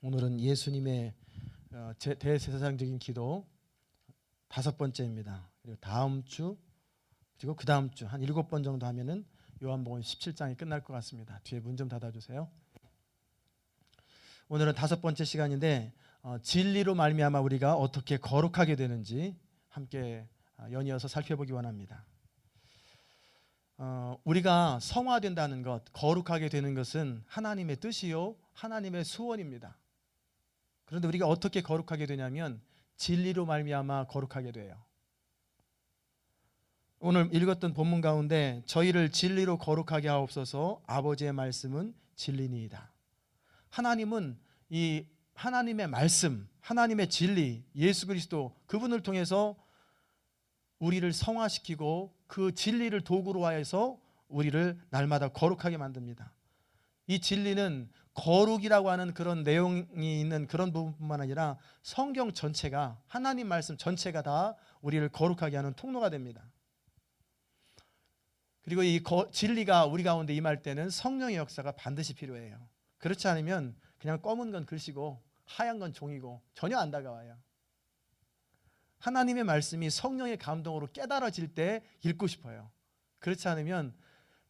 오늘은 예수님의 대제사장적인 기도 5번째입니다. 그리고 다음 주 그리고 그 다음 주 한 7번 정도 하면은 요한복음 17장이 끝날 것 같습니다. 뒤에 문 좀 닫아주세요. 오늘은 5번째 시간인데 진리로 말미암아 우리가 어떻게 거룩하게 되는지 함께 연이어서 살펴보기 원합니다. 우리가 성화된다는 것, 거룩하게 되는 것은 하나님의 뜻이요 하나님의 소원입니다. 그런데 우리가 어떻게 거룩하게 되냐면 진리로 말미암아 거룩하게 돼요. 오늘 읽었던 본문 가운데 저희를 진리로 거룩하게 하옵소서, 아버지의 말씀은 진리니이다. 하나님은 이 하나님의 말씀, 하나님의 진리, 예수 그리스도 그분을 통해서 우리를 성화시키고 그 진리를 도구로 하여서 우리를 날마다 거룩하게 만듭니다. 이 진리는 거룩이라고 하는 그런 내용이 있는 그런 부분뿐만 아니라 성경 전체가, 하나님 말씀 전체가 다 우리를 거룩하게 하는 통로가 됩니다. 그리고 이 진리가 우리 가운데 임할 때는 성령의 역사가 반드시 필요해요. 그렇지 않으면 그냥 검은 건 글씨고 하얀 건 종이고 전혀 안 다가와요. 하나님의 말씀이 성령의 감동으로 깨달아질 때 읽고 싶어요. 그렇지 않으면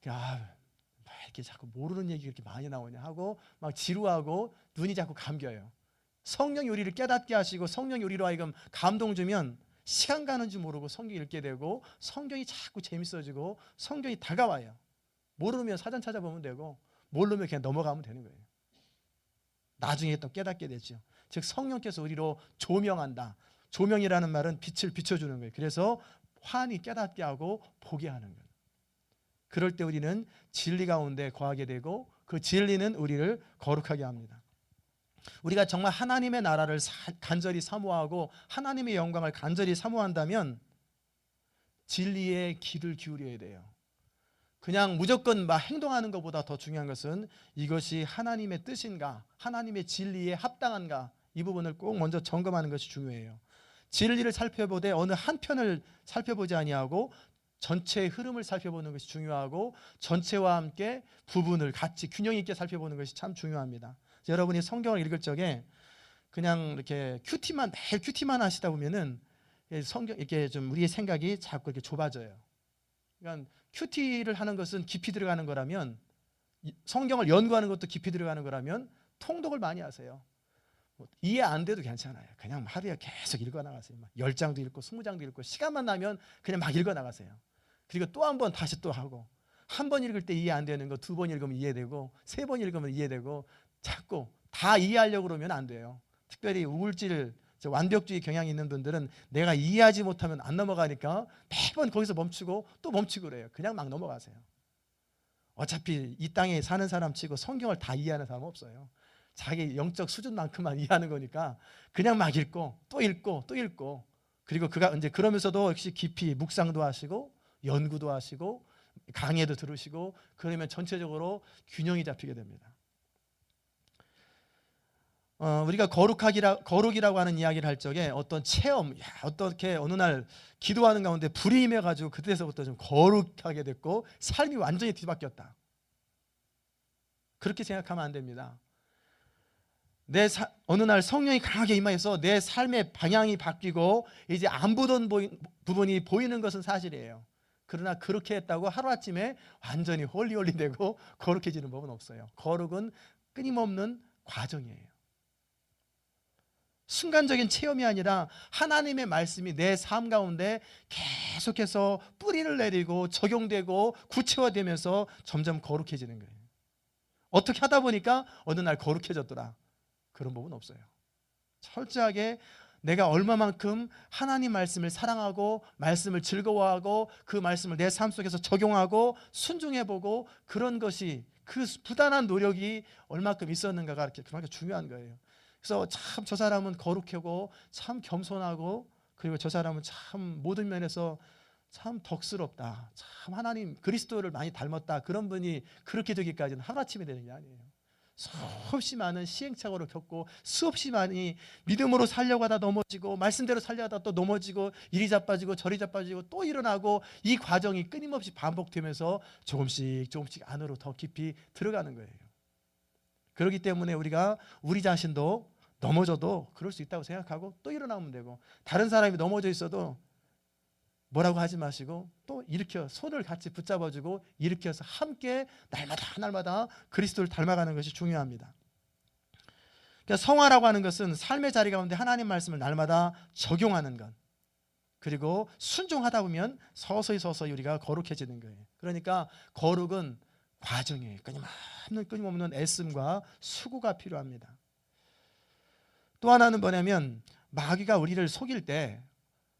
왜 이렇게 자꾸 모르는 얘기가 이렇게 많이 나오냐 하고 막 지루하고 눈이 자꾸 감겨요. 성령이 우리를 깨닫게 하시고 성령이 우리로 하여금 감동 주면 시간 가는 줄 모르고 성경 읽게 되고 성경이 자꾸 재밌어지고 성경이 다가와요. 모르면 사전 찾아보면 되고 모르면 그냥 넘어가면 되는 거예요. 나중에 또 깨닫게 되죠. 즉 성령께서 우리로 조명한다. 조명이라는 말은 빛을 비춰주는 거예요. 그래서 환히 깨닫게 하고 보게 하는 거예요. 그럴 때 우리는 진리 가운데 거하게 되고 그 진리는 우리를 거룩하게 합니다. 우리가 정말 하나님의 나라를 간절히 사모하고 하나님의 영광을 간절히 사모한다면 진리에 귀를 기울여야 돼요. 그냥 무조건 막 행동하는 것보다 더 중요한 것은 이것이 하나님의 뜻인가, 하나님의 진리에 합당한가, 이 부분을 꼭 먼저 점검하는 것이 중요해요. 진리를 살펴보되 어느 한 편을 살펴보지 아니하고 전체의 흐름을 살펴보는 것이 중요하고 전체와 함께 부분을 같이 균형 있게 살펴보는 것이 참 중요합니다. 여러분이 성경을 읽을 적에 그냥 이렇게 매일 큐티만 하시다 보면은 성경 이렇게 좀 우리의 생각이 자꾸 이렇게 좁아져요. 그러니까 큐티를 하는 것은 깊이 들어가는 거라면, 성경을 연구하는 것도 깊이 들어가는 거라면 통독을 많이 하세요. 이해 안 돼도 괜찮아요. 그냥 하루에 계속 읽어 나가세요. 10장도 읽고 20장도 읽고 시간만 나면 그냥 막 읽어 나가세요. 그리고 또 한 번 다시 또 하고, 한 번 읽을 때 이해 안 되는 거 2번 읽으면 이해되고 3번 읽으면 이해되고, 자꾸 다 이해하려고 그러면 안 돼요. 특별히 우울질, 완벽주의 경향이 있는 분들은 내가 이해하지 못하면 안 넘어가니까 매번 거기서 멈추고 또 멈추고 그래요. 그냥 막 넘어가세요. 어차피 이 땅에 사는 사람 치고 성경을 다 이해하는 사람은 없어요. 자기 영적 수준만큼만 이해하는 거니까 그냥 막 읽고 또 읽고 또 읽고, 그리고 그가 이제 그러면서도 역시 깊이 묵상도 하시고 연구도 하시고 강의도 들으시고, 그러면 전체적으로 균형이 잡히게 됩니다. 우리가 거룩이라고 하는 이야기를 할 적에 어떤 체험, 어떻게 어느 날 기도하는 가운데 불이 임해가지고 그때서부터 좀 거룩하게 됐고 삶이 완전히 뒤바뀌었다, 그렇게 생각하면 안 됩니다. 어느 날 성령이 강하게 임하여서 내 삶의 방향이 바뀌고 이제 안 보던 부분이 보이는 것은 사실이에요. 그러나 그렇게 했다고 하루아침에 완전히 홀리홀리 되고 거룩해지는 법은 없어요. 거룩은 끊임없는 과정이에요. 순간적인 체험이 아니라 하나님의 말씀이 내 삶 가운데 계속해서 뿌리를 내리고 적용되고 구체화되면서 점점 거룩해지는 거예요. 어떻게 하다 보니까 어느 날 거룩해졌더라, 그런 법은 없어요. 철저하게 내가 얼마만큼 하나님 말씀을 사랑하고 말씀을 즐거워하고 그 말씀을 내 삶 속에서 적용하고 순종해보고, 그런 것이, 그 부단한 노력이 얼마큼 있었는가가 그만큼 중요한 거예요. 그래서 참 저 사람은 거룩하고 참 겸손하고, 그리고 저 사람은 참 모든 면에서 참 덕스럽다, 참 하나님 그리스도를 많이 닮았다, 그런 분이 그렇게 되기까지는 하루아침에 되는 게 아니에요. 수없이 많은 시행착오를 겪고 수없이 많이 믿음으로 살려고 하다 넘어지고 말씀대로 살려고 하다 또 넘어지고 이리 자빠지고 저리 자빠지고 또 일어나고, 이 과정이 끊임없이 반복되면서 조금씩 안으로 더 깊이 들어가는 거예요. 그렇기 때문에 우리가 우리 자신도 넘어져도 그럴 수 있다고 생각하고 또 일어나면 되고, 다른 사람이 넘어져 있어도 뭐라고 하지 마시고 또 일으켜 손을 같이 붙잡아주고 일으켜서 함께 날마다 그리스도를 닮아가는 것이 중요합니다. 그러니까 성화라고 하는 것은 삶의 자리 가운데 하나님 말씀을 날마다 적용하는 것, 그리고 순종하다 보면 서서히 우리가 거룩해지는 거예요. 그러니까 거룩은 과정이에요. 끊임없는 애씀과 수고가 필요합니다. 또 하나는 뭐냐면 마귀가 우리를 속일 때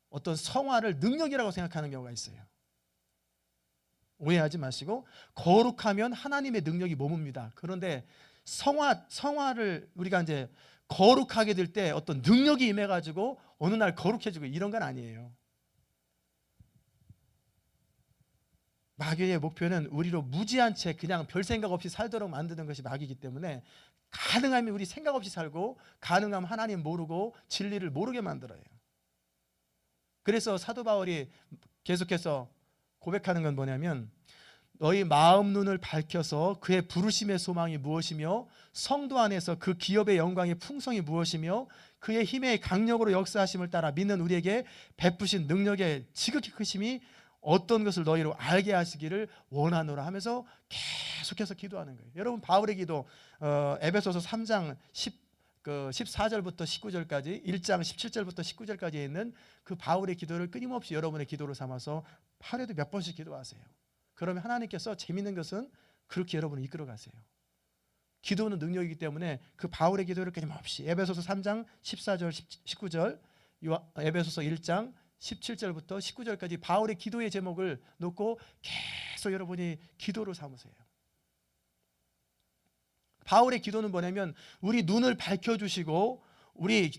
어떤 성화를 능력이라고 생각하는 경우가 있어요. 오해하지 마시고, 거룩하면 하나님의 능력이 머뭅니다. 그런데 성화를 우리가 이제 거룩하게 될 때 어떤 능력이 임해가지고 어느 날 거룩해지고 이런 건 아니에요. 마귀의 목표는 우리로 무지한 채 그냥 별 생각 없이 살도록 만드는 것이 마귀이기 때문에 가능하면 우리 생각 없이 살고, 가능하면 하나님 모르고 진리를 모르게 만들어요. 그래서 사도 바울이 계속해서 고백하는 건 뭐냐면, 너희 마음 눈을 밝혀서 그의 부르심의 소망이 무엇이며 성도 안에서 그 기업의 영광의 풍성이 무엇이며 그의 힘의 강력으로 역사하심을 따라 믿는 우리에게 베푸신 능력의 지극히 크심이 어떤 것을 너희로 알게 하시기를 원하노라 하면서 계속해서 기도하는 거예요. 여러분, 바울의 기도 에베소서 3장 14절부터 19절까지, 1장 17절부터 19절까지에 있는 그 바울의 기도를 끊임없이 여러분의 기도로 삼아서 하루에도 몇 번씩 기도하세요. 그러면 하나님께서 재미있는 것은 그렇게 여러분을 이끌어 가세요. 기도는 능력이기 때문에 그 바울의 기도를 끊임없이 에베소서 3장 14절 19절, 에베소서 1장 17절부터 19절까지 바울의 기도의 제목을 놓고 계속 여러분이 기도로 삼으세요. 바울의 기도는 뭐냐면, 우리 눈을 밝혀주시고 우리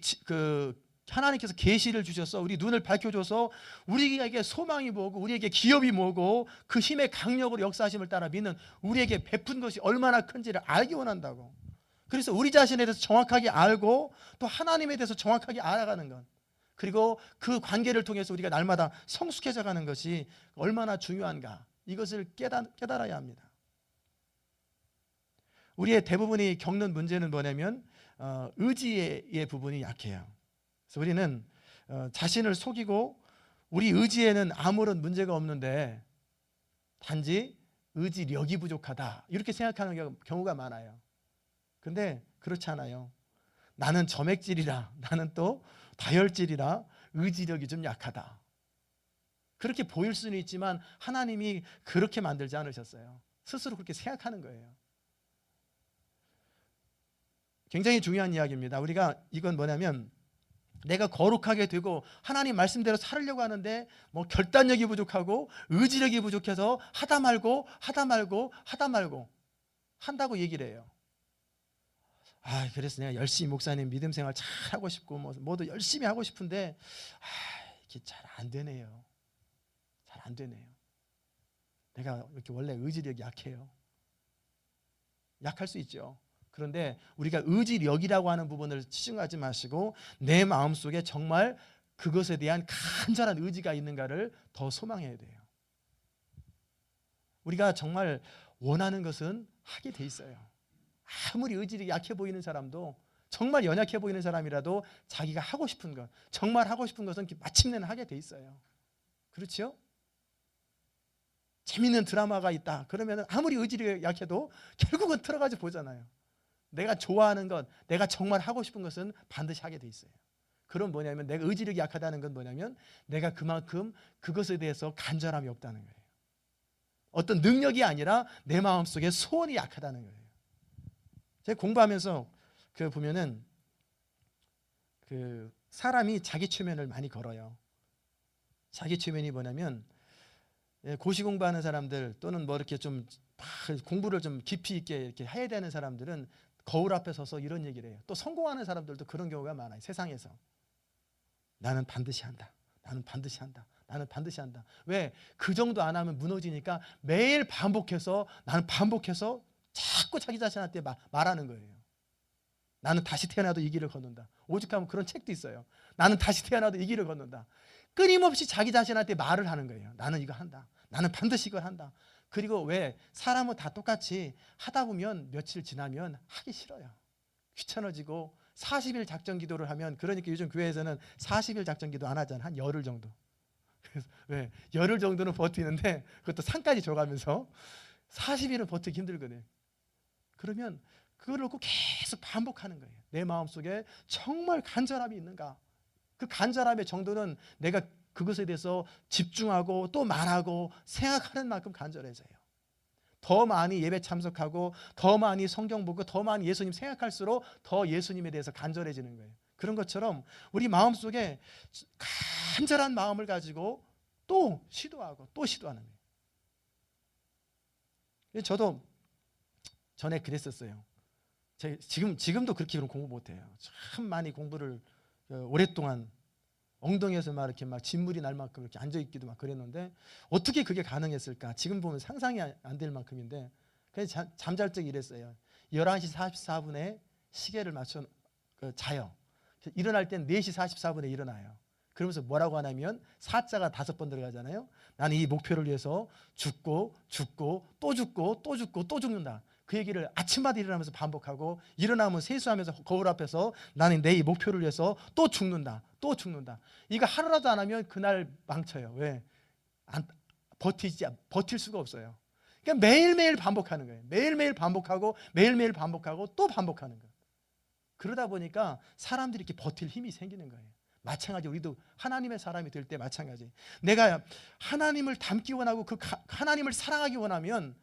하나님께서 계시를 주셔서 우리 눈을 밝혀줘서 우리에게 소망이 뭐고 우리에게 기업이 뭐고 그 힘의 강력으로 역사하심을 따라 믿는 우리에게 베푼 것이 얼마나 큰지를 알기 원한다고. 그래서 우리 자신에 대해서 정확하게 알고 또 하나님에 대해서 정확하게 알아가는 것, 그리고 그 관계를 통해서 우리가 날마다 성숙해져 가는 것이 얼마나 중요한가, 이것을 깨달아야 합니다. 우리의 대부분이 겪는 문제는 뭐냐면 의지의 부분이 약해요. 그래서 우리는 자신을 속이고 우리 의지에는 아무런 문제가 없는데 단지 의지력이 부족하다, 이렇게 생각하는 경우가 많아요. 근데 그렇지 않아요. 나는 점액질이라, 나는 또 다혈질이라 의지력이 좀 약하다, 그렇게 보일 수는 있지만 하나님이 그렇게 만들지 않으셨어요. 스스로 그렇게 생각하는 거예요. 굉장히 중요한 이야기입니다. 우리가 이건 뭐냐면, 내가 거룩하게 되고 하나님 말씀대로 살으려고 하는데 뭐 결단력이 부족하고 의지력이 부족해서 하다 말고 한다고 얘기를 해요. 그래서 내가 열심히 목사님 믿음 생활 잘 하고 싶고 뭐도 열심히 하고 싶은데 이게 잘 안 되네요. 잘 안 되네요. 내가 이렇게 원래 의지력이 약해요. 약할 수 있죠. 그런데 우리가 의지력이라고 하는 부분을 치중하지 마시고 내 마음속에 정말 그것에 대한 간절한 의지가 있는가를 더 소망해야 돼요. 우리가 정말 원하는 것은 하게 돼 있어요. 아무리 의지력이 약해 보이는 사람도, 정말 연약해 보이는 사람이라도 자기가 하고 싶은 것, 정말 하고 싶은 것은 마침내는 하게 돼 있어요. 그렇죠? 재밌는 드라마가 있다 그러면 아무리 의지력이 약해도 결국은 들어가서 보잖아요. 내가 좋아하는 것, 내가 정말 하고 싶은 것은 반드시 하게 돼 있어요. 그럼 뭐냐면, 내가 의지력이 약하다는 건 뭐냐면 내가 그만큼 그것에 대해서 간절함이 없다는 거예요. 어떤 능력이 아니라 내 마음속에 소원이 약하다는 거예요. 제가 공부하면서 보면은 사람이 자기 최면을 많이 걸어요. 자기 최면이 뭐냐면, 고시 공부하는 사람들 또는 뭐 이렇게 좀 공부를 좀 깊이 있게 이렇게 해야 되는 사람들은 거울 앞에 서서 이런 얘기를 해요. 또 성공하는 사람들도 그런 경우가 많아요. 세상에서 나는 반드시 한다, 나는 반드시 한다, 나는 반드시 한다. 왜? 그 정도 안 하면 무너지니까 매일 나는 반복해서 자꾸 자기 자신한테 말하는 거예요. 나는 다시 태어나도 이 길을 걷는다. 오죽하면 그런 책도 있어요. 나는 다시 태어나도 이 길을 걷는다. 끊임없이 자기 자신한테 말을 하는 거예요. 나는 이거 한다, 나는 반드시 이걸 한다. 그리고 왜 사람은 다 똑같이 하다 보면 며칠 지나면 하기 싫어요. 귀찮아지고 40일 작전 기도를 하면, 그러니까 요즘 교회에서는 40일 작전 기도 안 하잖아. 한 열흘 정도. 그래서 왜 열흘 정도는 버티는데 그것도 상까지 줘가면서 40일은 버티기 힘들거든. 그러면 그걸 놓고 계속 반복하는 거예요. 내 마음속에 정말 간절함이 있는가? 그 간절함의 정도는 내가 그것에 대해서 집중하고 또 말하고 생각하는 만큼 간절해져요. 더 많이 예배 참석하고 더 많이 성경 보고 더 많이 예수님 생각할수록 더 예수님에 대해서 간절해지는 거예요. 그런 것처럼 우리 마음속에 간절한 마음을 가지고 또 시도하고 또 시도하는 거예요. 저도 전에 그랬었어요. 지금도 그렇게 공부 못해요. 참 많이 공부를 오랫동안 엉덩이에서 막 이렇게 막 진물이 날 만큼 이렇게 앉아있기도 막 그랬는데, 어떻게 그게 가능했을까? 지금 보면 상상이 안 될 만큼인데, 그래서 잠잘 적 이랬어요. 11시 44분에 시계를 맞춰 자요. 일어날 땐 4시 44분에 일어나요. 그러면서 뭐라고 하냐면, 사자가 5번 들어가잖아요. 나는 이 목표를 위해서 죽고 또 죽고 또 죽고 또 죽는다. 그 얘기를 아침마다 일어나면서 반복하고, 일어나면 세수하면서 거울 앞에서 나는 내 이 목표를 위해서 또 죽는다. 이거 하루라도 안 하면 그날 망쳐요. 왜? 버틸 수가 없어요. 그러니까 매일매일 반복하는 거예요. 매일매일 반복하고 또 반복하는 거예요. 그러다 보니까 사람들이 이렇게 버틸 힘이 생기는 거예요. 마찬가지, 우리도 하나님의 사람이 될 때 마찬가지. 내가 하나님을 닮기 원하고 하나님을 사랑하기 원하면,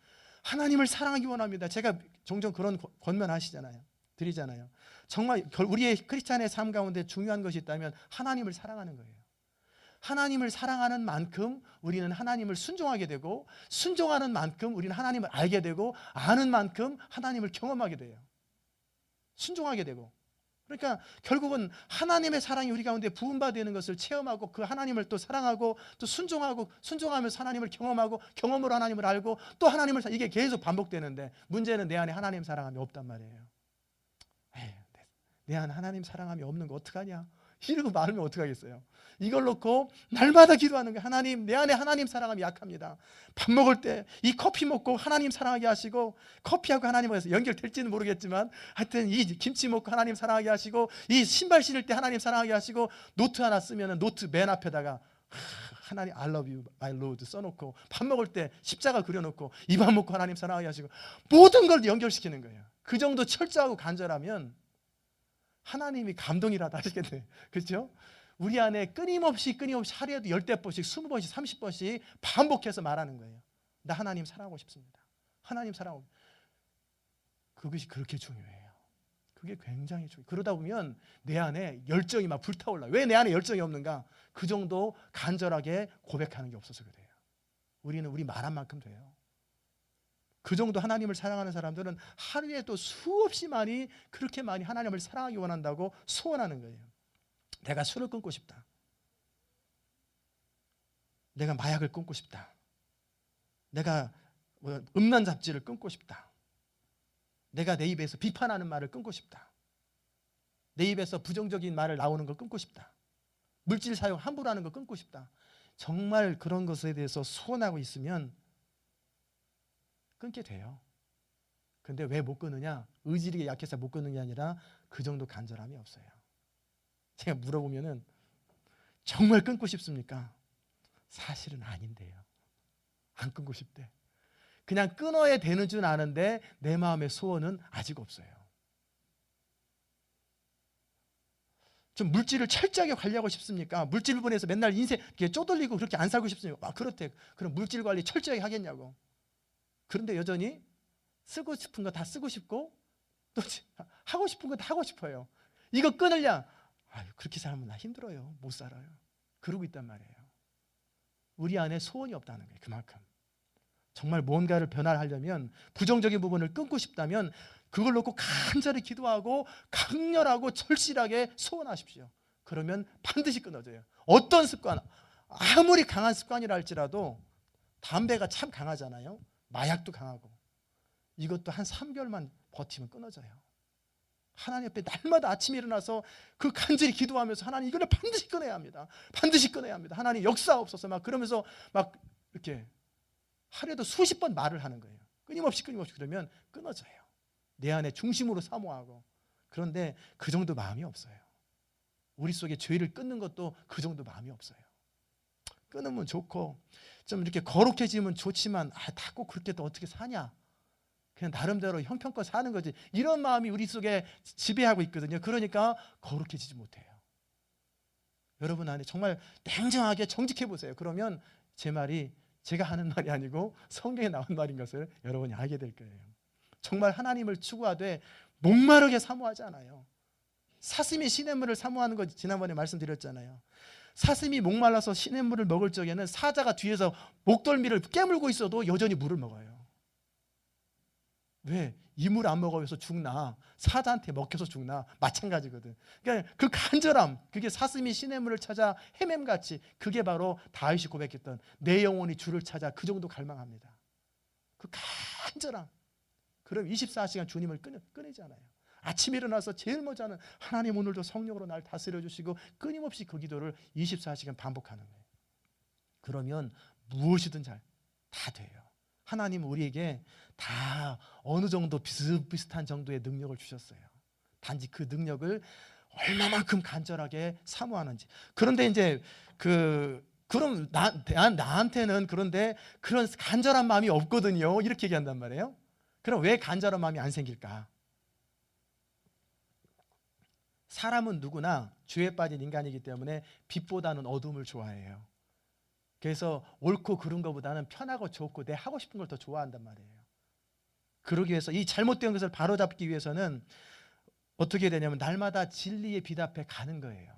하나님을 사랑하기 원합니다. 제가 종종 그런 권면하시잖아요. 드리잖아요. 정말 우리의 크리스찬의 삶 가운데 중요한 것이 있다면 하나님을 사랑하는 거예요. 하나님을 사랑하는 만큼 우리는 하나님을 순종하게 되고, 순종하는 만큼 우리는 하나님을 알게 되고, 아는 만큼 하나님을 경험하게 돼요. 순종하게 되고. 그러니까 결국은 하나님의 사랑이 우리 가운데 부음받는 것을 체험하고, 그 하나님을 또 사랑하고 또 순종하면서 하나님을 경험하고, 경험으로 하나님을 알고 또 하나님을 이게 계속 반복되는데, 문제는 내 안에 하나님 사랑함이 없단 말이에요. 내 안에 하나님 사랑함이 없는 거 어떡하냐? 이러고 말하면 어떡하겠어요? 이걸 놓고 날마다 기도하는 거예요. 하나님, 내 안에 하나님 사랑함이 약합니다. 밥 먹을 때 이 커피 먹고 하나님 사랑하게 하시고, 커피하고 하나님하고 연결될지는 모르겠지만 하여튼 이 김치 먹고 하나님 사랑하게 하시고, 이 신발 신을 때 하나님 사랑하게 하시고, 노트 하나 쓰면 노트 맨 앞에다가 하나님 I love you my Lord 써놓고, 밥 먹을 때 십자가 그려놓고, 이 밥 먹고 하나님 사랑하게 하시고, 모든 걸 연결시키는 거예요. 그 정도 철저하고 간절하면 하나님이 감동이라도 하시겠네요. 그렇죠? 우리 안에 끊임없이 하루에도 10번씩 20번씩 30번씩 반복해서 말하는 거예요. 나 하나님 사랑하고 싶습니다. 하나님 사랑하고. 그것이 그렇게 중요해요. 그게 굉장히 중요해요. 그러다 보면 내 안에 열정이 막 불타올라. 왜 내 안에 열정이 없는가? 그 정도 간절하게 고백하는 게 없어서 그래요. 우리는 우리 말한 만큼 돼요. 그 정도 하나님을 사랑하는 사람들은 하루에도 수없이 그렇게 많이 하나님을 사랑하기 원한다고 소원하는 거예요. 내가 술을 끊고 싶다. 내가 마약을 끊고 싶다. 내가 음란 잡지를 끊고 싶다. 내가 내 입에서 비판하는 말을 끊고 싶다. 내 입에서 부정적인 말을 나오는 걸 끊고 싶다. 물질 사용 함부로 하는 걸 끊고 싶다. 정말 그런 것에 대해서 소원하고 있으면 끊게 돼요. 근데 왜 못 끊느냐? 의지력이 약해서 못 끊는 게 아니라 그 정도 간절함이 없어요. 제가 물어보면은 정말 끊고 싶습니까? 사실은 아닌데요. 안 끊고 싶대. 그냥 끊어야 되는 줄 아는데 내 마음의 소원은 아직 없어요. 좀 물질을 철저하게 관리하고 싶습니까? 물질을 보내서 맨날 인생 이렇게 쪼들리고 그렇게 안 살고 싶습니까? 그렇대. 그럼 물질 관리 철저하게 하겠냐고. 그런데 여전히 쓰고 싶은 거 다 쓰고 싶고, 또 하고 싶은 거 다 하고 싶어요. 이거 끊으려. 그렇게 살면 나 힘들어요. 못 살아요. 그러고 있단 말이에요. 우리 안에 소원이 없다는 거예요. 그만큼. 정말 뭔가를 변화하려면, 부정적인 부분을 끊고 싶다면 그걸 놓고 간절히 기도하고 강렬하고 절실하게 소원하십시오. 그러면 반드시 끊어져요. 어떤 습관, 아무리 강한 습관이라 할지라도, 담배가 참 강하잖아요. 마약도 강하고. 이것도 한 3개월만 버티면 끊어져요. 하나님 앞에 날마다 아침에 일어나서 그 간절히 기도하면서, 하나님 이거를 반드시 끊어야 합니다. 반드시 끊어야 합니다. 하나님 역사옵소서 막 그러면서 막 이렇게 하루에도 수십 번 말을 하는 거예요. 끊임없이 그러면 끊어져요. 내 안에 중심으로 사모하고. 그런데 그 정도 마음이 없어요. 우리 속에 죄를 끊는 것도 그 정도 마음이 없어요. 끊으면 좋고 좀 이렇게 거룩해지면 좋지만 다 꼭 그렇게 또 어떻게 사냐, 그냥 나름대로 형편껏 사는 거지, 이런 마음이 우리 속에 지배하고 있거든요. 그러니까 거룩해지지 못해요. 여러분 안에 정말 냉정하게 정직해 보세요. 그러면 제 말이 제가 하는 말이 아니고 성경에 나온 말인 것을 여러분이 알게 될 거예요. 정말 하나님을 추구하되 목마르게 사모하지 않아요. 사슴이 시냇물을 사모하는 거 지난번에 말씀드렸잖아요. 사슴이 목말라서 시냇물을 먹을 적에는 사자가 뒤에서 목덜미를 깨물고 있어도 여전히 물을 먹어요. 왜? 이 물 안 먹어서 죽나? 사자한테 먹혀서 죽나? 마찬가지거든. 그러니까 그 간절함, 그게 사슴이 시냇물을 찾아 헤맴같이, 그게 바로 다윗이 고백했던 내 영혼이 주를 찾아 그 정도 갈망합니다. 그 간절함. 그럼 24시간 주님을 끊이지 않아요. 아침에 일어나서 제일 먼저 하는 하나님 오늘도 성령으로 날 다스려 주시고 끊임없이 그 기도를 24시간 반복하는 거예요. 그러면 무엇이든 다 돼요. 하나님은 우리에게 다 어느 정도 비슷비슷한 정도의 능력을 주셨어요. 단지 그 능력을 얼마만큼 간절하게 사모하는지. 그런데 이제 그럼 나한테는 그런데 그런 간절한 마음이 없거든요. 이렇게 얘기한단 말이에요. 그럼 왜 간절한 마음이 안 생길까? 사람은 누구나 죄에 빠진 인간이기 때문에 빛보다는 어둠을 좋아해요. 그래서 옳고 그른 것보다는 편하고 좋고 내 하고 싶은 걸 더 좋아한단 말이에요. 그러기 위해서 이 잘못된 것을 바로잡기 위해서는 어떻게 되냐면 날마다 진리의 빛 앞에 가는 거예요.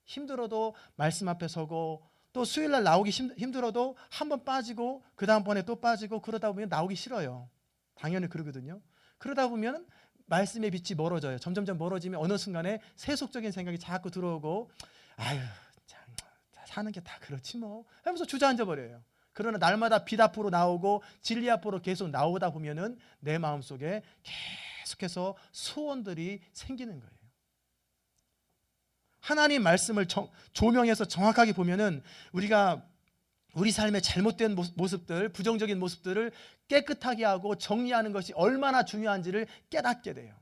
힘들어도 말씀 앞에 서고, 또 수요일날 나오기 힘들어도 한 번 빠지고 그 다음번에 또 빠지고, 그러다 보면 나오기 싫어요. 당연히 그러거든요. 그러다 보면 말씀의 빛이 멀어져요. 점점점 멀어지면 어느 순간에 세속적인 생각이 자꾸 들어오고, 아유 참, 사는 게 다 그렇지 뭐 하면서 주저앉아 버려요. 그러나 날마다 빛 앞으로 나오고 진리 앞으로 계속 나오다 보면은 내 마음속에 계속해서 소원들이 생기는 거예요. 하나님 말씀을 조명해서 정확하게 보면은 우리가 우리 삶의 잘못된 모습들, 부정적인 모습들을 깨끗하게 하고 정리하는 것이 얼마나 중요한지를 깨닫게 돼요.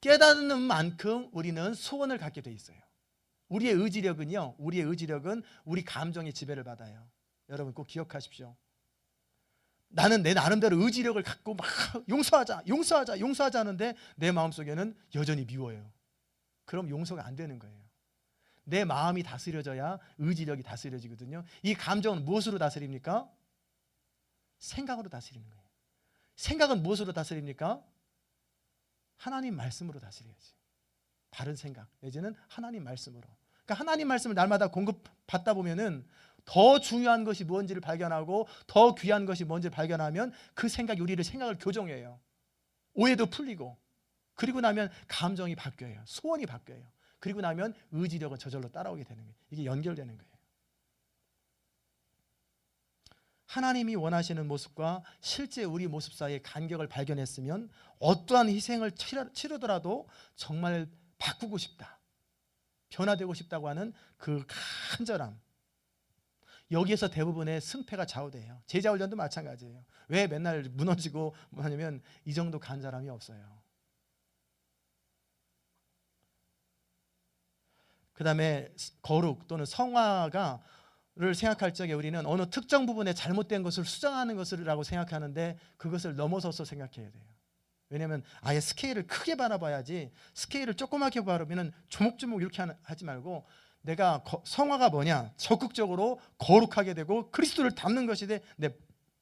깨닫는 만큼 우리는 소원을 갖게 돼 있어요. 우리의 의지력은 우리 감정의 지배를 받아요. 여러분 꼭 기억하십시오. 나는 내 나름대로 의지력을 갖고 막 용서하자 하는데 내 마음속에는 여전히 미워요. 그럼 용서가 안 되는 거예요. 내 마음이 다스려져야 의지력이 다스려지거든요. 이 감정은 무엇으로 다스립니까? 생각으로 다스리는 거예요. 생각은 무엇으로 다스립니까? 하나님 말씀으로 다스려야지. 바른 생각 내지는 하나님 말씀으로. 그러니까 하나님 말씀을 날마다 공급받다 보면은 더 중요한 것이 뭔지를 발견하고 더 귀한 것이 뭔지를 발견하면 그 생각이 우리를 생각을 교정해요. 오해도 풀리고, 그리고 나면 감정이 바뀌어요. 소원이 바뀌어요. 그리고 나면 의지력은 저절로 따라오게 되는 거예요. 이게 연결되는 거예요. 하나님이 원하시는 모습과 실제 우리 모습 사이의 간격을 발견했으면 어떠한 희생을 치르더라도 정말 바꾸고 싶다, 변화되고 싶다고 하는 그 간절함, 여기에서 대부분의 승패가 좌우돼요. 제자훈련도 마찬가지예요. 왜 맨날 무너지고 뭐냐면 이 정도 간절함이 없어요. 그 다음에 거룩 또는 성화를 생각할 적에 우리는 어느 특정 부분에 잘못된 것을 수정하는 것이라고 생각하는데 그것을 넘어서서 생각해야 돼요. 왜냐하면 아예 스케일을 크게 바라봐야지, 스케일을 조그맣게 바라보면 조목조목 이렇게 하지 말고, 내가 성화가 뭐냐? 적극적으로 거룩하게 되고 그리스도를 닮는 것이 내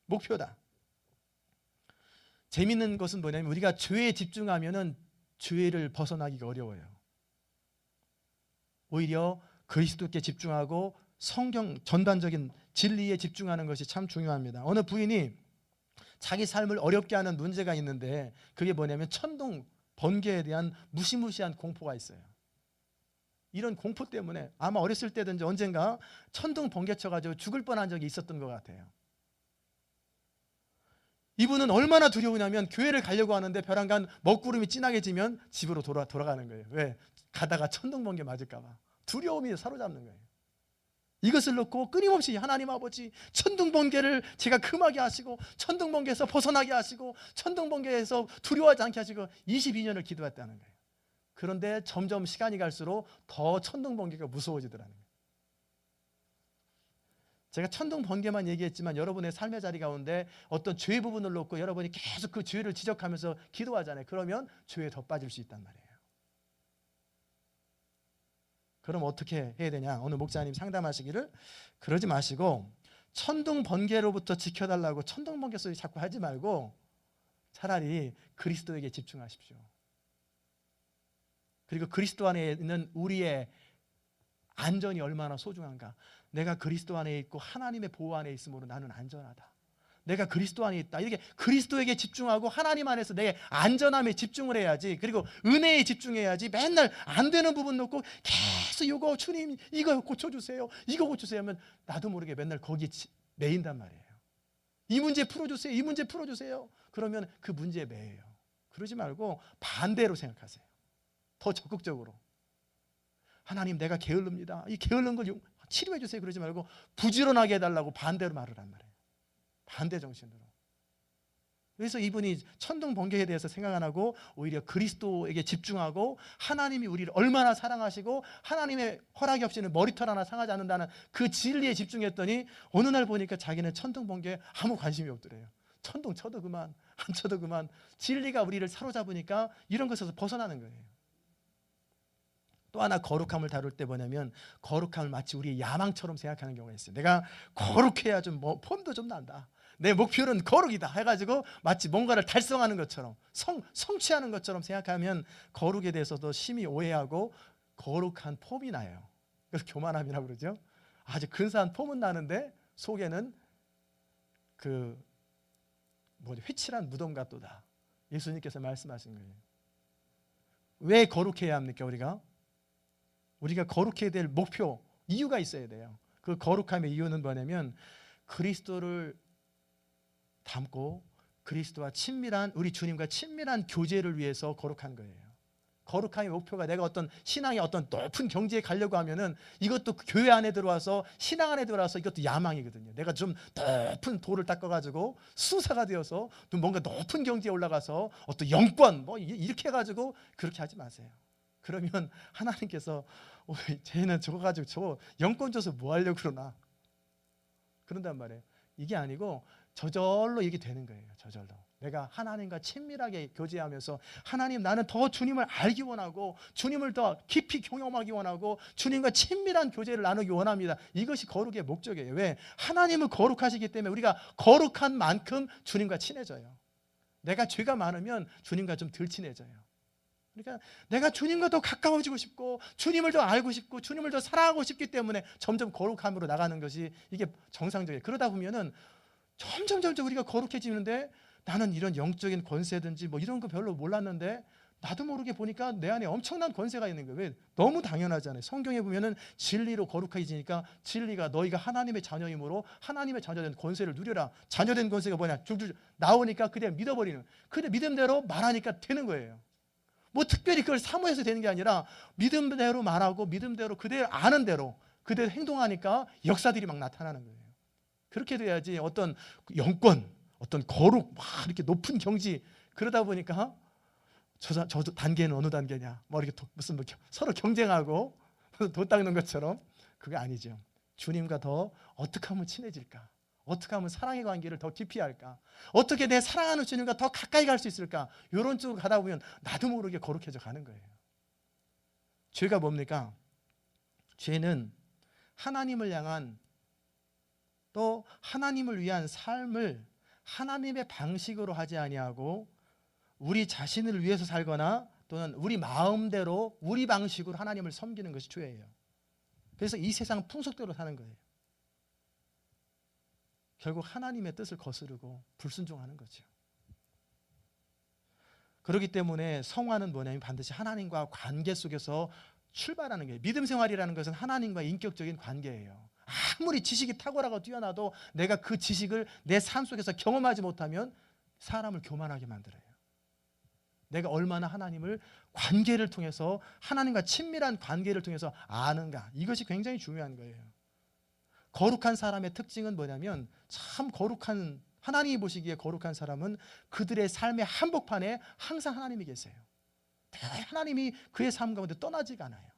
목표다. 재밌는 것은 뭐냐면 우리가 죄에 집중하면은 죄를 벗어나기가 어려워요. 오히려 그리스도께 집중하고 성경 전반적인 진리에 집중하는 것이 참 중요합니다. 어느 부인이 자기 삶을 어렵게 하는 문제가 있는데 그게 뭐냐면 천둥, 번개에 대한 무시무시한 공포가 있어요. 이런 공포 때문에 아마 어렸을 때든지 언젠가 천둥 번개 쳐가지고 죽을 뻔한 적이 있었던 것 같아요. 이분은 얼마나 두려우냐면 교회를 가려고 하는데 벼랑간 먹구름이 진하게 지면 집으로 돌아가는 거예요. 왜? 가다가 천둥 번개 맞을까 봐 두려움이 사로잡는 거예요. 이것을 놓고 끊임없이 하나님 아버지 천둥번개를 제가 금하게 하시고 천둥번개에서 벗어나게 하시고 천둥번개에서 두려워하지 않게 하시고 22년을 기도했다는 거예요. 그런데 점점 시간이 갈수록 더 천둥번개가 무서워지더라는 거예요. 제가 천둥번개만 얘기했지만 여러분의 삶의 자리 가운데 어떤 죄 부분을 놓고 여러분이 계속 그 죄를 지적하면서 기도하잖아요. 그러면 죄에 더 빠질 수 있단 말이에요. 그럼 어떻게 해야 되냐? 오늘 목사님 상담하시기를 그러지 마시고 천둥번개로부터 지켜달라고 천둥번개 소리 자꾸 하지 말고 차라리 그리스도에게 집중하십시오. 그리고 그리스도 안에 있는 우리의 안전이 얼마나 소중한가. 내가 그리스도 안에 있고 하나님의 보호 안에 있으므로 나는 안전하다. 내가 그리스도 안에 있다. 이렇게 그리스도에게 집중하고 하나님 안에서 내 안전함에 집중을 해야지. 그리고 은혜에 집중해야지. 맨날 안 되는 부분 놓고 계속 이거 주님 이거 고쳐주세요. 이거 고쳐주세요 하면 나도 모르게 맨날 거기에 매인단 말이에요. 이 문제 풀어주세요. 이 문제 풀어주세요. 그러면 그 문제에 매여요. 그러지 말고 반대로 생각하세요. 더 적극적으로. 하나님 내가 게을릅니다. 이 게을른 걸 치료해 주세요. 그러지 말고 부지런하게 해달라고 반대로 말을 한 말이에요. 반대 정신으로. 그래서 이분이 천둥번개에 대해서 생각 안 하고 오히려 그리스도에게 집중하고 하나님이 우리를 얼마나 사랑하시고 하나님의 허락이 없이는 머리털 하나 상하지 않는다는 그 진리에 집중했더니 어느 날 보니까 자기는 천둥번개에 아무 관심이 없더래요. 천둥 쳐도 그만 안 쳐도 그만. 진리가 우리를 사로잡으니까 이런 것에서 벗어나는 거예요. 또 하나 거룩함을 다룰 때 뭐냐면 거룩함을 마치 우리의 야망처럼 생각하는 경우가 있어요. 내가 거룩해야 좀 폼도 좀 난다. 내 목표는 거룩이다 해가지고 마치 뭔가를 달성하는 것처럼 성취하는 것처럼 생각하면 거룩에 대해서도 심히 오해하고 거룩한 폼이 나요. 그래서 교만함이라고 그러죠. 아주 근사한 폼은 나는데 속에는 휘칠한 무덤 같도다. 예수님께서 말씀하신 거예요. 왜 거룩해야 합니까? 우리가 거룩해야 될 목표, 이유가 있어야 돼요. 그 거룩함의 이유는 뭐냐면 그리스도를 닮고 그리스도와 우리 주님과 친밀한 교제를 위해서 거룩한 거예요. 거룩함의 목표가 내가 어떤 신앙의 어떤 높은 경지에 가려고 하면은 이것도 교회 안에 들어와서 신앙 안에 들어와서 이것도 야망이거든요. 내가 좀 높은 돌을 닦아가지고 수사가 되어서 뭔가 높은 경지에 올라가서 어떤 영권 이렇게 해가지고 그렇게 하지 마세요. 그러면 하나님께서 쟤는 저거 가지고 저 영권 줘서 뭐 하려고 그러나 그런단 말이에요. 이게 아니고 저절로 이게 되는 거예요. 저절로 내가 하나님과 친밀하게 교제하면서 하나님 나는 더 주님을 알기 원하고 주님을 더 깊이 경험하기 원하고 주님과 친밀한 교제를 나누기 원합니다. 이것이 거룩의 목적이에요. 왜? 하나님은 거룩하시기 때문에 우리가 거룩한 만큼 주님과 친해져요. 내가 죄가 많으면 주님과 좀 덜 친해져요. 그러니까 내가 주님과 더 가까워지고 싶고 주님을 더 알고 싶고 주님을 더 사랑하고 싶기 때문에 점점 거룩함으로 나가는 것이 이게 정상적이에요. 그러다 보면은 점점 우리가 거룩해지는데 나는 이런 영적인 권세든지 이런 거 별로 몰랐는데 나도 모르게 보니까 내 안에 엄청난 권세가 있는 거예요. 왜? 너무 당연하잖아요. 성경에 보면은 진리로 거룩해지니까 진리가 너희가 하나님의 자녀이므로 하나님의 자녀된 권세를 누려라. 자녀된 권세가 뭐냐? 줄줄 나오니까 그대로 믿어버리는. 그대 믿음대로 말하니까 되는 거예요. 특별히 그걸 사모해서 되는 게 아니라 믿음대로 말하고 믿음대로 그대로 아는 대로 그대로 행동하니까 역사들이 막 나타나는 거예요. 그렇게 돼야지 어떤 영권, 어떤 거룩, 막 이렇게 높은 경지 그러다 보니까 저 단계는 어느 단계냐? 이렇게 서로 경쟁하고 돈 닦는 것처럼 그게 아니죠. 주님과 더 어떻게 하면 친해질까? 어떻게 하면 사랑의 관계를 더 깊이 할까? 어떻게 내 사랑하는 주님과 더 가까이 갈 수 있을까? 이런 쪽으로 가다 보면 나도 모르게 거룩해져 가는 거예요. 죄가 뭡니까? 죄는 하나님을 향한 또 하나님을 위한 삶을 하나님의 방식으로 하지 아니하고 우리 자신을 위해서 살거나 또는 우리 마음대로 우리 방식으로 하나님을 섬기는 것이 죄예요. 그래서 이 세상 풍속대로 사는 거예요. 결국 하나님의 뜻을 거스르고 불순종하는 거죠. 그렇기 때문에 성화는 뭐냐면 반드시 하나님과 관계 속에서 출발하는 거예요. 믿음 생활이라는 것은 하나님과 인격적인 관계예요. 아무리 지식이 탁월하고 뛰어나도 내가 그 지식을 내 삶 속에서 경험하지 못하면 사람을 교만하게 만들어요. 내가 얼마나 하나님을 관계를 통해서 하나님과 친밀한 관계를 통해서 아는가, 이것이 굉장히 중요한 거예요. 거룩한 사람의 특징은 뭐냐면 참 거룩한 하나님이 보시기에 거룩한 사람은 그들의 삶의 한복판에 항상 하나님이 계세요. 하나님이 그의 삶 가운데 떠나지가 않아요.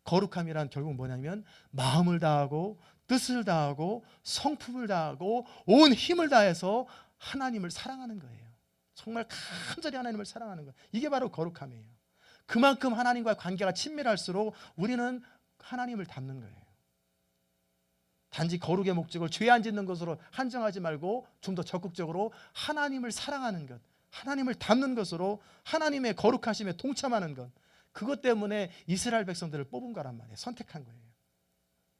거룩함이란 결국 뭐냐면 마음을 다하고 뜻을 다하고 성품을 다하고 온 힘을 다해서 하나님을 사랑하는 거예요. 정말 간절히 하나님을 사랑하는 거예요. 이게 바로 거룩함이에요. 그만큼 하나님과의 관계가 친밀할수록 우리는 하나님을 닮는 거예요. 단지 거룩의 목적을 죄 안 짓는 것으로 한정하지 말고 좀 더 적극적으로 하나님을 사랑하는 것, 하나님을 닮는 것으로 하나님의 거룩하심에 동참하는 것, 그것 때문에 이스라엘 백성들을 뽑은 거란 말이에요. 선택한 거예요.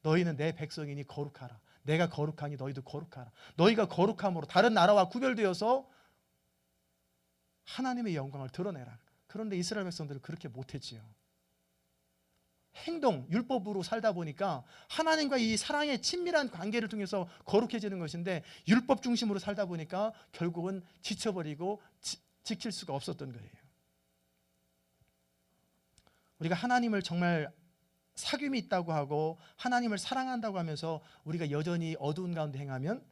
너희는 내 백성이니 거룩하라. 내가 거룩하니 너희도 거룩하라. 너희가 거룩함으로 다른 나라와 구별되어서 하나님의 영광을 드러내라. 그런데 이스라엘 백성들은 그렇게 못했지요. 행동, 율법으로 살다 보니까 하나님과 이 사랑의 친밀한 관계를 통해서 거룩해지는 것인데 율법 중심으로 살다 보니까 결국은 지쳐버리고 지킬 수가 없었던 거예요. 우리가 하나님을 정말 사귐이 있다고 하고 하나님을 사랑한다고 하면서 우리가 여전히 어두운 가운데 행하면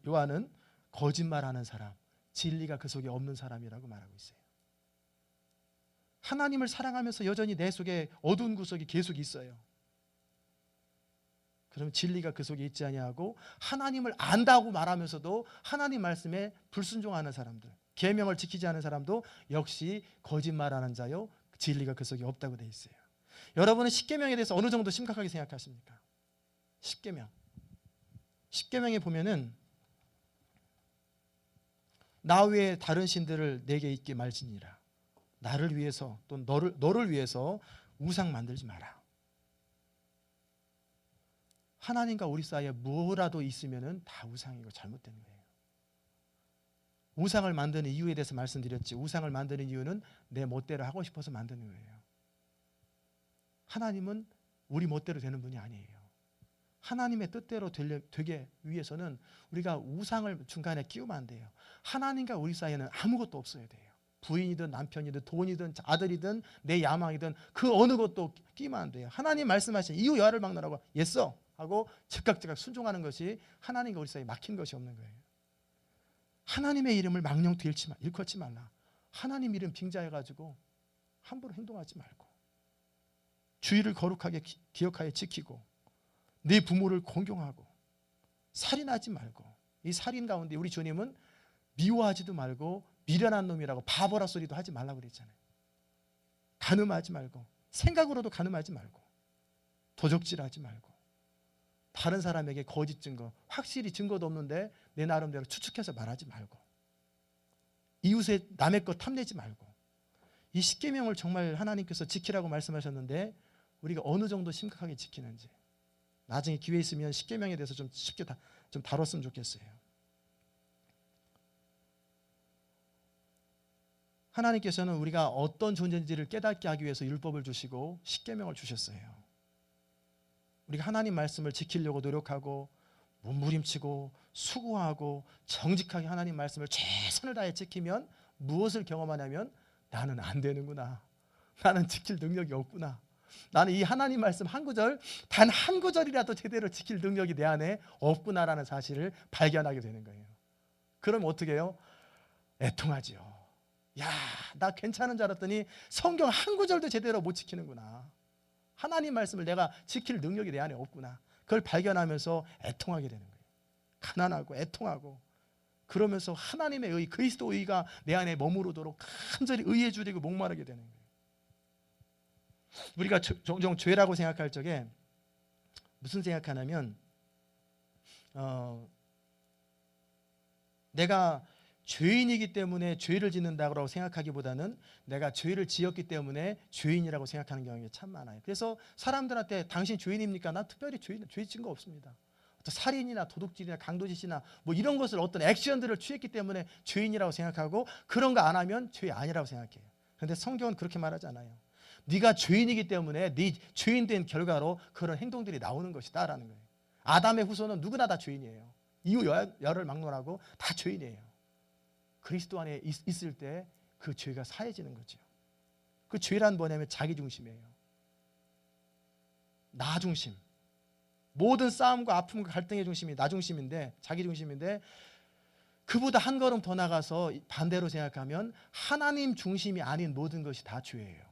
요한은 거짓말하는 사람, 진리가 그 속에 없는 사람이라고 말하고 있어요. 하나님을 사랑하면서 여전히 내 속에 어두운 구석이 계속 있어요. 그럼 진리가 그 속에 있지 아니하고 하나님을 안다고 말하면서도 하나님 말씀에 불순종하는 사람들, 계명을 지키지 않은 사람도 역시 거짓말하는 자요, 진리가 그 속에 없다고 되어 있어요. 여러분은 십계명에 대해서 어느 정도 심각하게 생각하십니까? 십계명에 보면은 나 외에 다른 신들을 내게 있게 말지니라. 나를 위해서 또 너를 위해서 우상 만들지 마라. 하나님과 우리 사이에 뭐라도 있으면은 다 우상이고 잘못된 거예요. 우상을 만드는 이유에 대해서 말씀드렸지. 우상을 만드는 이유는 내 멋대로 하고 싶어서 만드는 거예요. 하나님은 우리 멋대로 되는 분이 아니에요. 하나님의 뜻대로 되게 위해서는 우리가 우상을 중간에 끼우면 안 돼요. 하나님과 우리 사이에는 아무것도 없어야 돼요. 부인이든 남편이든 돈이든 아들이든 내 야망이든 그 어느 것도 끼면 안 돼요. 하나님 말씀하신 이유 여하를 막느라고 예써 하고 즉각 순종하는 것이 하나님과 우리 사이에 막힌 것이 없는 거예요. 하나님의 이름을 망령되이 일컫지 말라. 하나님 이름 빙자해가지고 함부로 행동하지 말고 주의를 거룩하게 기억하여 지키고 네 부모를 공경하고 살인하지 말고. 이 살인 가운데 우리 주님은 미워하지도 말고 미련한 놈이라고 바보라 소리도 하지 말라고 그랬잖아요. 간음하지 말고 생각으로도 간음하지 말고 도적질하지 말고 다른 사람에게 거짓 증거, 확실히 증거도 없는데 내 나름대로 추측해서 말하지 말고 이웃의 남의 것 탐내지 말고. 이 십계명을 정말 하나님께서 지키라고 말씀하셨는데 우리가 어느 정도 심각하게 지키는지 나중에 기회 있으면 십계명에 대해서 좀 쉽게 좀 다뤘으면 좋겠어요. 하나님께서는 우리가 어떤 존재인지를 깨닫게 하기 위해서 율법을 주시고 십계명을 주셨어요. 우리가 하나님 말씀을 지키려고 노력하고 몸부림치고 수고하고 정직하게 하나님 말씀을 최선을 다해 지키면 무엇을 경험하냐면 나는 안 되는구나. 나는 지킬 능력이 없구나. 나는 이 하나님 말씀 한 구절, 단 한 구절이라도 제대로 지킬 능력이 내 안에 없구나라는 사실을 발견하게 되는 거예요. 그럼 어떻게 해요? 애통하지요. 야, 나 괜찮은 줄 알았더니 성경 한 구절도 제대로 못 지키는구나. 하나님 말씀을 내가 지킬 능력이 내 안에 없구나. 그걸 발견하면서 애통하게 되는 거예요. 가난하고 애통하고 그러면서 하나님의 의, 그리스도 의가 내 안에 머무르도록 간절히 의에 줄이고 목마르게 되는 거예요. 우리가 종종 죄라고 생각할 적에 무슨 생각하냐면 내가 죄인이기 때문에 죄를 짓는다고 생각하기보다는 내가 죄를 지었기 때문에 죄인이라고 생각하는 경우가 참 많아요. 그래서 사람들한테 당신 죄인입니까? 난 특별히 죄 지은 거 없습니다. 어떤 살인이나 도둑질이나 강도짓이나 뭐 이런 것을 어떤 액션들을 취했기 때문에 죄인이라고 생각하고 그런 거 안 하면 죄 아니라고 생각해요. 그런데 성경은 그렇게 말하지 않아요. 네가 죄인이기 때문에 네 죄인된 결과로 그런 행동들이 나오는 것이다 라는 거예요. 아담의 후손은 누구나 다 죄인이에요. 이후 열을 막론하고 다 죄인이에요. 그리스도 안에 있을 때 그 죄가 사해지는 거죠. 그 죄란 뭐냐면 자기 중심이에요. 나 중심, 모든 싸움과 아픔과 갈등의 중심이 나 중심인데, 자기 중심인데, 그보다 한 걸음 더 나가서 반대로 생각하면 하나님 중심이 아닌 모든 것이 다 죄예요.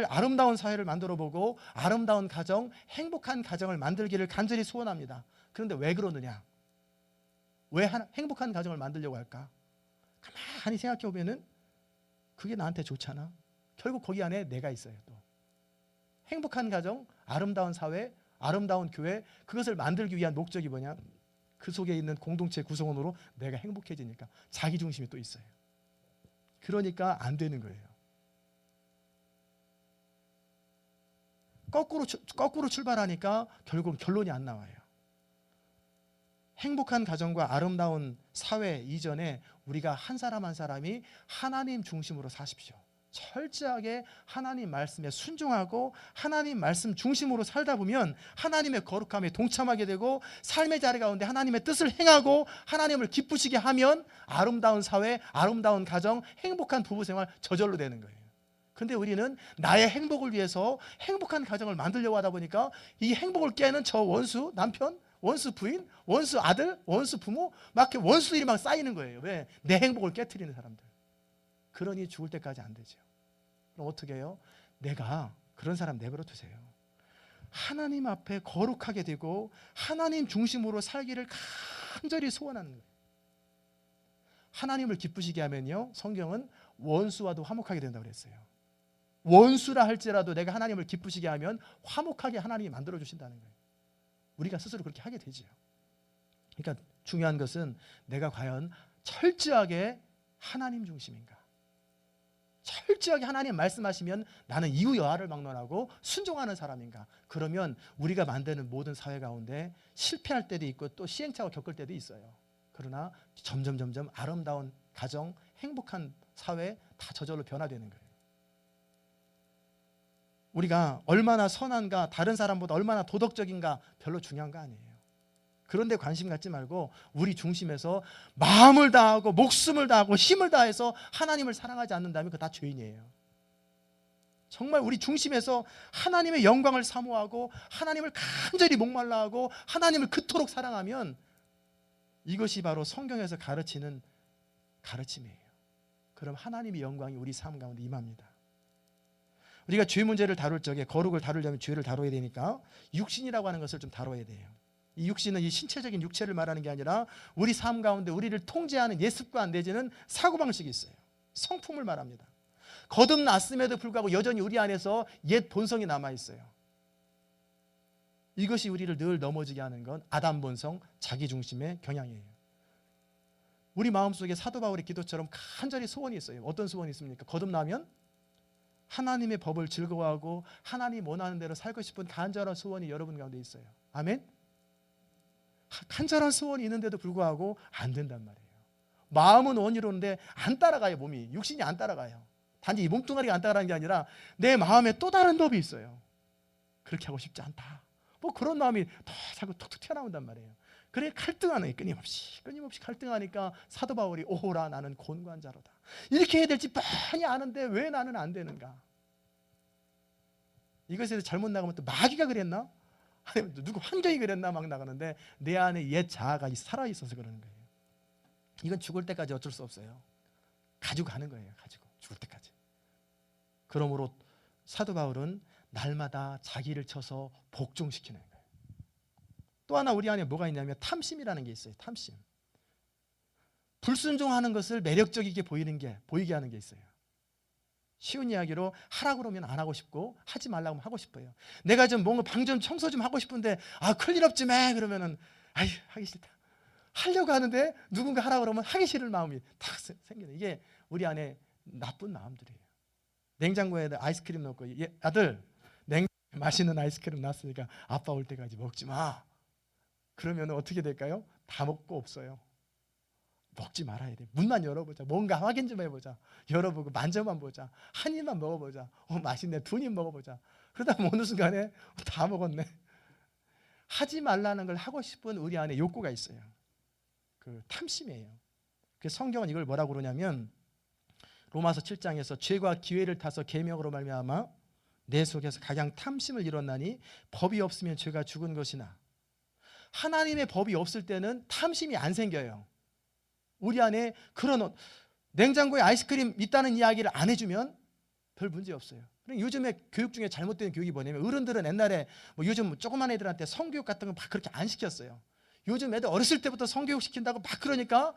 아름다운 사회를 만들어 보고 아름다운 가정, 행복한 가정을 만들기를 간절히 소원합니다. 그런데 왜 그러느냐? 왜 행복한 가정을 만들려고 할까? 가만히 생각해 보면은 그게 나한테 좋잖아. 결국 거기 안에 내가 있어요. 또 행복한 가정, 아름다운 사회, 아름다운 교회, 그것을 만들기 위한 목적이 뭐냐? 그 속에 있는 공동체 구성원으로 내가 행복해지니까 자기 중심이 또 있어요. 그러니까 안 되는 거예요. 거꾸로 출발하니까 결국 결론이 안 나와요. 행복한 가정과 아름다운 사회 이전에 우리가 한 사람 한 사람이 하나님 중심으로 사십시오. 철저하게 하나님 말씀에 순종하고 하나님 말씀 중심으로 살다 보면 하나님의 거룩함에 동참하게 되고 삶의 자리 가운데 하나님의 뜻을 행하고 하나님을 기쁘시게 하면 아름다운 사회, 아름다운 가정, 행복한 부부생활 저절로 되는 거예요. 근데 우리는 나의 행복을 위해서 행복한 가정을 만들려고 하다 보니까 이 행복을 깨는 저 원수 남편, 원수 부인, 원수 아들, 원수 부모, 막 원수들이 막 쌓이는 거예요. 왜? 내 행복을 깨트리는 사람들. 그러니 죽을 때까지 안 되죠. 그럼 어떻게 해요? 내가 그런 사람 내버려 두세요. 하나님 앞에 거룩하게 되고 하나님 중심으로 살기를 간절히 소원하는 거예요. 하나님을 기쁘시게 하면요, 성경은 원수와도 화목하게 된다고 그랬어요. 원수라 할지라도 내가 하나님을 기쁘시게 하면 화목하게 하나님이 만들어 주신다는 거예요. 우리가 스스로 그렇게 하게 되죠. 그러니까 중요한 것은 내가 과연 철저하게 하나님 중심인가? 철저하게 하나님 말씀하시면 나는 이유 여하를 막론하고 순종하는 사람인가? 그러면 우리가 만드는 모든 사회 가운데 실패할 때도 있고 또 시행착오를 겪을 때도 있어요. 그러나 점점 아름다운 가정, 행복한 사회 다 저절로 변화되는 거예요. 우리가 얼마나 선한가, 다른 사람보다 얼마나 도덕적인가 별로 중요한 거 아니에요. 그런데 관심 갖지 말고 우리 중심에서 마음을 다하고 목숨을 다하고 힘을 다해서 하나님을 사랑하지 않는다면 그거 다 죄인이에요. 정말 우리 중심에서 하나님의 영광을 사모하고 하나님을 간절히 목말라하고 하나님을 그토록 사랑하면 이것이 바로 성경에서 가르치는 가르침이에요. 그럼 하나님의 영광이 우리 삶 가운데 임합니다. 우리가 죄 문제를 다룰 적에 거룩을 다루려면 죄를 다뤄야 되니까 육신이라고 하는 것을 좀 다뤄야 돼요. 이 육신은 이 신체적인 육체를 말하는 게 아니라 우리 삶 가운데 우리를 통제하는 옛 습관 내지는 사고방식이 있어요. 성품을 말합니다. 거듭났음에도 불구하고 여전히 우리 안에서 옛 본성이 남아있어요. 이것이 우리를 늘 넘어지게 하는 건 아담 본성, 자기중심의 경향이에요. 우리 마음속에 사도 바울의 기도처럼 간절히 소원이 있어요. 어떤 소원이 있습니까? 거듭나면 하나님의 법을 즐거워하고 하나님 원하는 대로 살고 싶은 간절한 소원이 여러분 가운데 있어요. 아멘? 간절한 소원이 있는데도 불구하고 안 된단 말이에요. 마음은 원이로운데 안 따라가요. 몸이, 육신이 안 따라가요. 단지 이 몸뚱아리가 안 따라가는 게 아니라 내 마음에 또 다른 법이 있어요. 그렇게 하고 싶지 않다. 뭐 그런 마음이 더 자꾸 툭툭 튀어나온단 말이에요. 그래 칼등하는 게 끊임없이 칼등하니까 사도 바울이 오호라 나는 곤고한 자로다. 이렇게 해야 될지 뻔히 아는데 왜 나는 안 되는가? 이것에서 잘못 나가면 또 마귀가 그랬나? 아니면 누구 환경이 그랬나 막 나가는데 내 안에 옛 자아가 살아있어서 그러는 거예요. 이건 죽을 때까지 어쩔 수 없어요. 가지고 가는 거예요. 가지고 죽을 때까지. 그러므로 사도 바울은 날마다 자기를 쳐서 복종시키는 거예요. 또 하나 우리 안에 뭐가 있냐면 탐심이라는 게 있어요. 탐심. 불순종하는 것을 매력적이게 보이게 하는 게 있어요. 쉬운 이야기로 하라고 그러면 안 하고 싶고 하지 말라고 하면 하고 싶어요. 내가 좀 뭔가 방 좀 청소 좀 하고 싶은데 클린업 좀 해 그러면은 하기 싫다. 하려고 하는데 누군가 하라고 그러면 하기 싫은 마음이 탁 생기는, 이게 우리 안에 나쁜 마음들이에요. 냉장고에 아이스크림 넣고 아들 맛있는 아이스크림 놨으니까 아빠 올 때까지 먹지 마. 그러면 어떻게 될까요? 다 먹고 없어요. 먹지 말아야 돼. 문만 열어보자. 뭔가 확인 좀 해보자. 열어보고 만져만 보자. 한 입만 먹어보자. 맛있네. 2입 먹어보자. 그러다 어느 순간에 다 먹었네. 하지 말라는 걸 하고 싶은 우리 안에 욕구가 있어요. 그 탐심이에요. 그래서 성경은 이걸 뭐라고 그러냐면 로마서 7장에서 죄가 기회를 타서 계명으로 말미암아 내 속에서 각양 탐심을 이뤘나니 법이 없으면 죄가 죽은 것이나. 하나님의 법이 없을 때는 탐심이 안 생겨요. 우리 안에 그런 냉장고에 아이스크림 있다는 이야기를 안 해주면 별 문제 없어요. 요즘에 교육 중에 잘못된 교육이 뭐냐면, 어른들은 옛날에 요즘 조그만 애들한테 성교육 같은 거 막 그렇게 안 시켰어요. 요즘 애들 어렸을 때부터 성교육 시킨다고 막 그러니까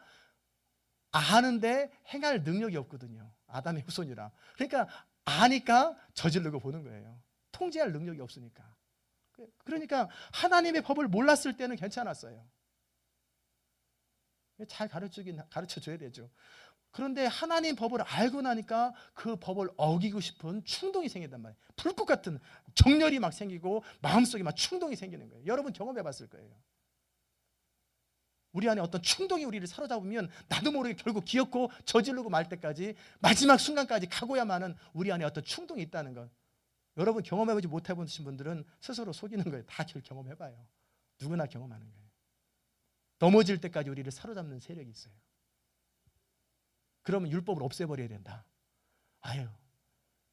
아는데 행할 능력이 없거든요. 아담의 후손이라. 그러니까 아니까 저지르고 보는 거예요. 통제할 능력이 없으니까. 그러니까 하나님의 법을 몰랐을 때는 괜찮았어요. 잘 가르쳐줘야 되죠. 그런데 하나님 법을 알고 나니까 그 법을 어기고 싶은 충동이 생긴단 말이에요. 불꽃 같은 정열이 막 생기고 마음속에 막 충동이 생기는 거예요. 여러분 경험해 봤을 거예요. 우리 안에 어떤 충동이 우리를 사로잡으면 나도 모르게 결국 기어코 저지르고 말 때까지, 마지막 순간까지 가고야만은 우리 안에 어떤 충동이 있다는 것. 여러분 경험해보지 못해보신 분들은 스스로 속이는 거예요. 다 경험해봐요. 누구나 경험하는 거예요. 넘어질 때까지 우리를 사로잡는 세력이 있어요. 그러면 율법을 없애버려야 된다. 아유,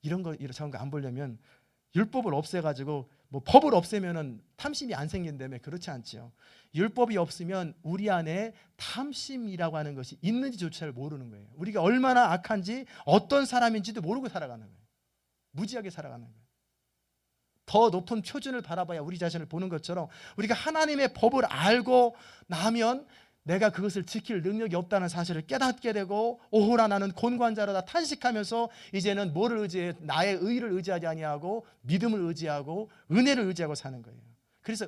이런 거 저런 거 안 보려면 율법을 없애가지고 법을 없애면은 탐심이 안 생긴다며. 그렇지 않지요. 율법이 없으면 우리 안에 탐심이라고 하는 것이 있는지조차를 모르는 거예요. 우리가 얼마나 악한지, 어떤 사람인지도 모르고 살아가는 거예요. 무지하게 살아가는 거예요. 더 높은 표준을 바라봐야 우리 자신을 보는 것처럼, 우리가 하나님의 법을 알고 나면 내가 그것을 지킬 능력이 없다는 사실을 깨닫게 되고, 오호라 나는 곤고한자로다 탄식하면서 이제는 뭐를 의지해? 나의 의를 의지하지 아니하고 믿음을 의지하고 은혜를 의지하고 사는 거예요. 그래서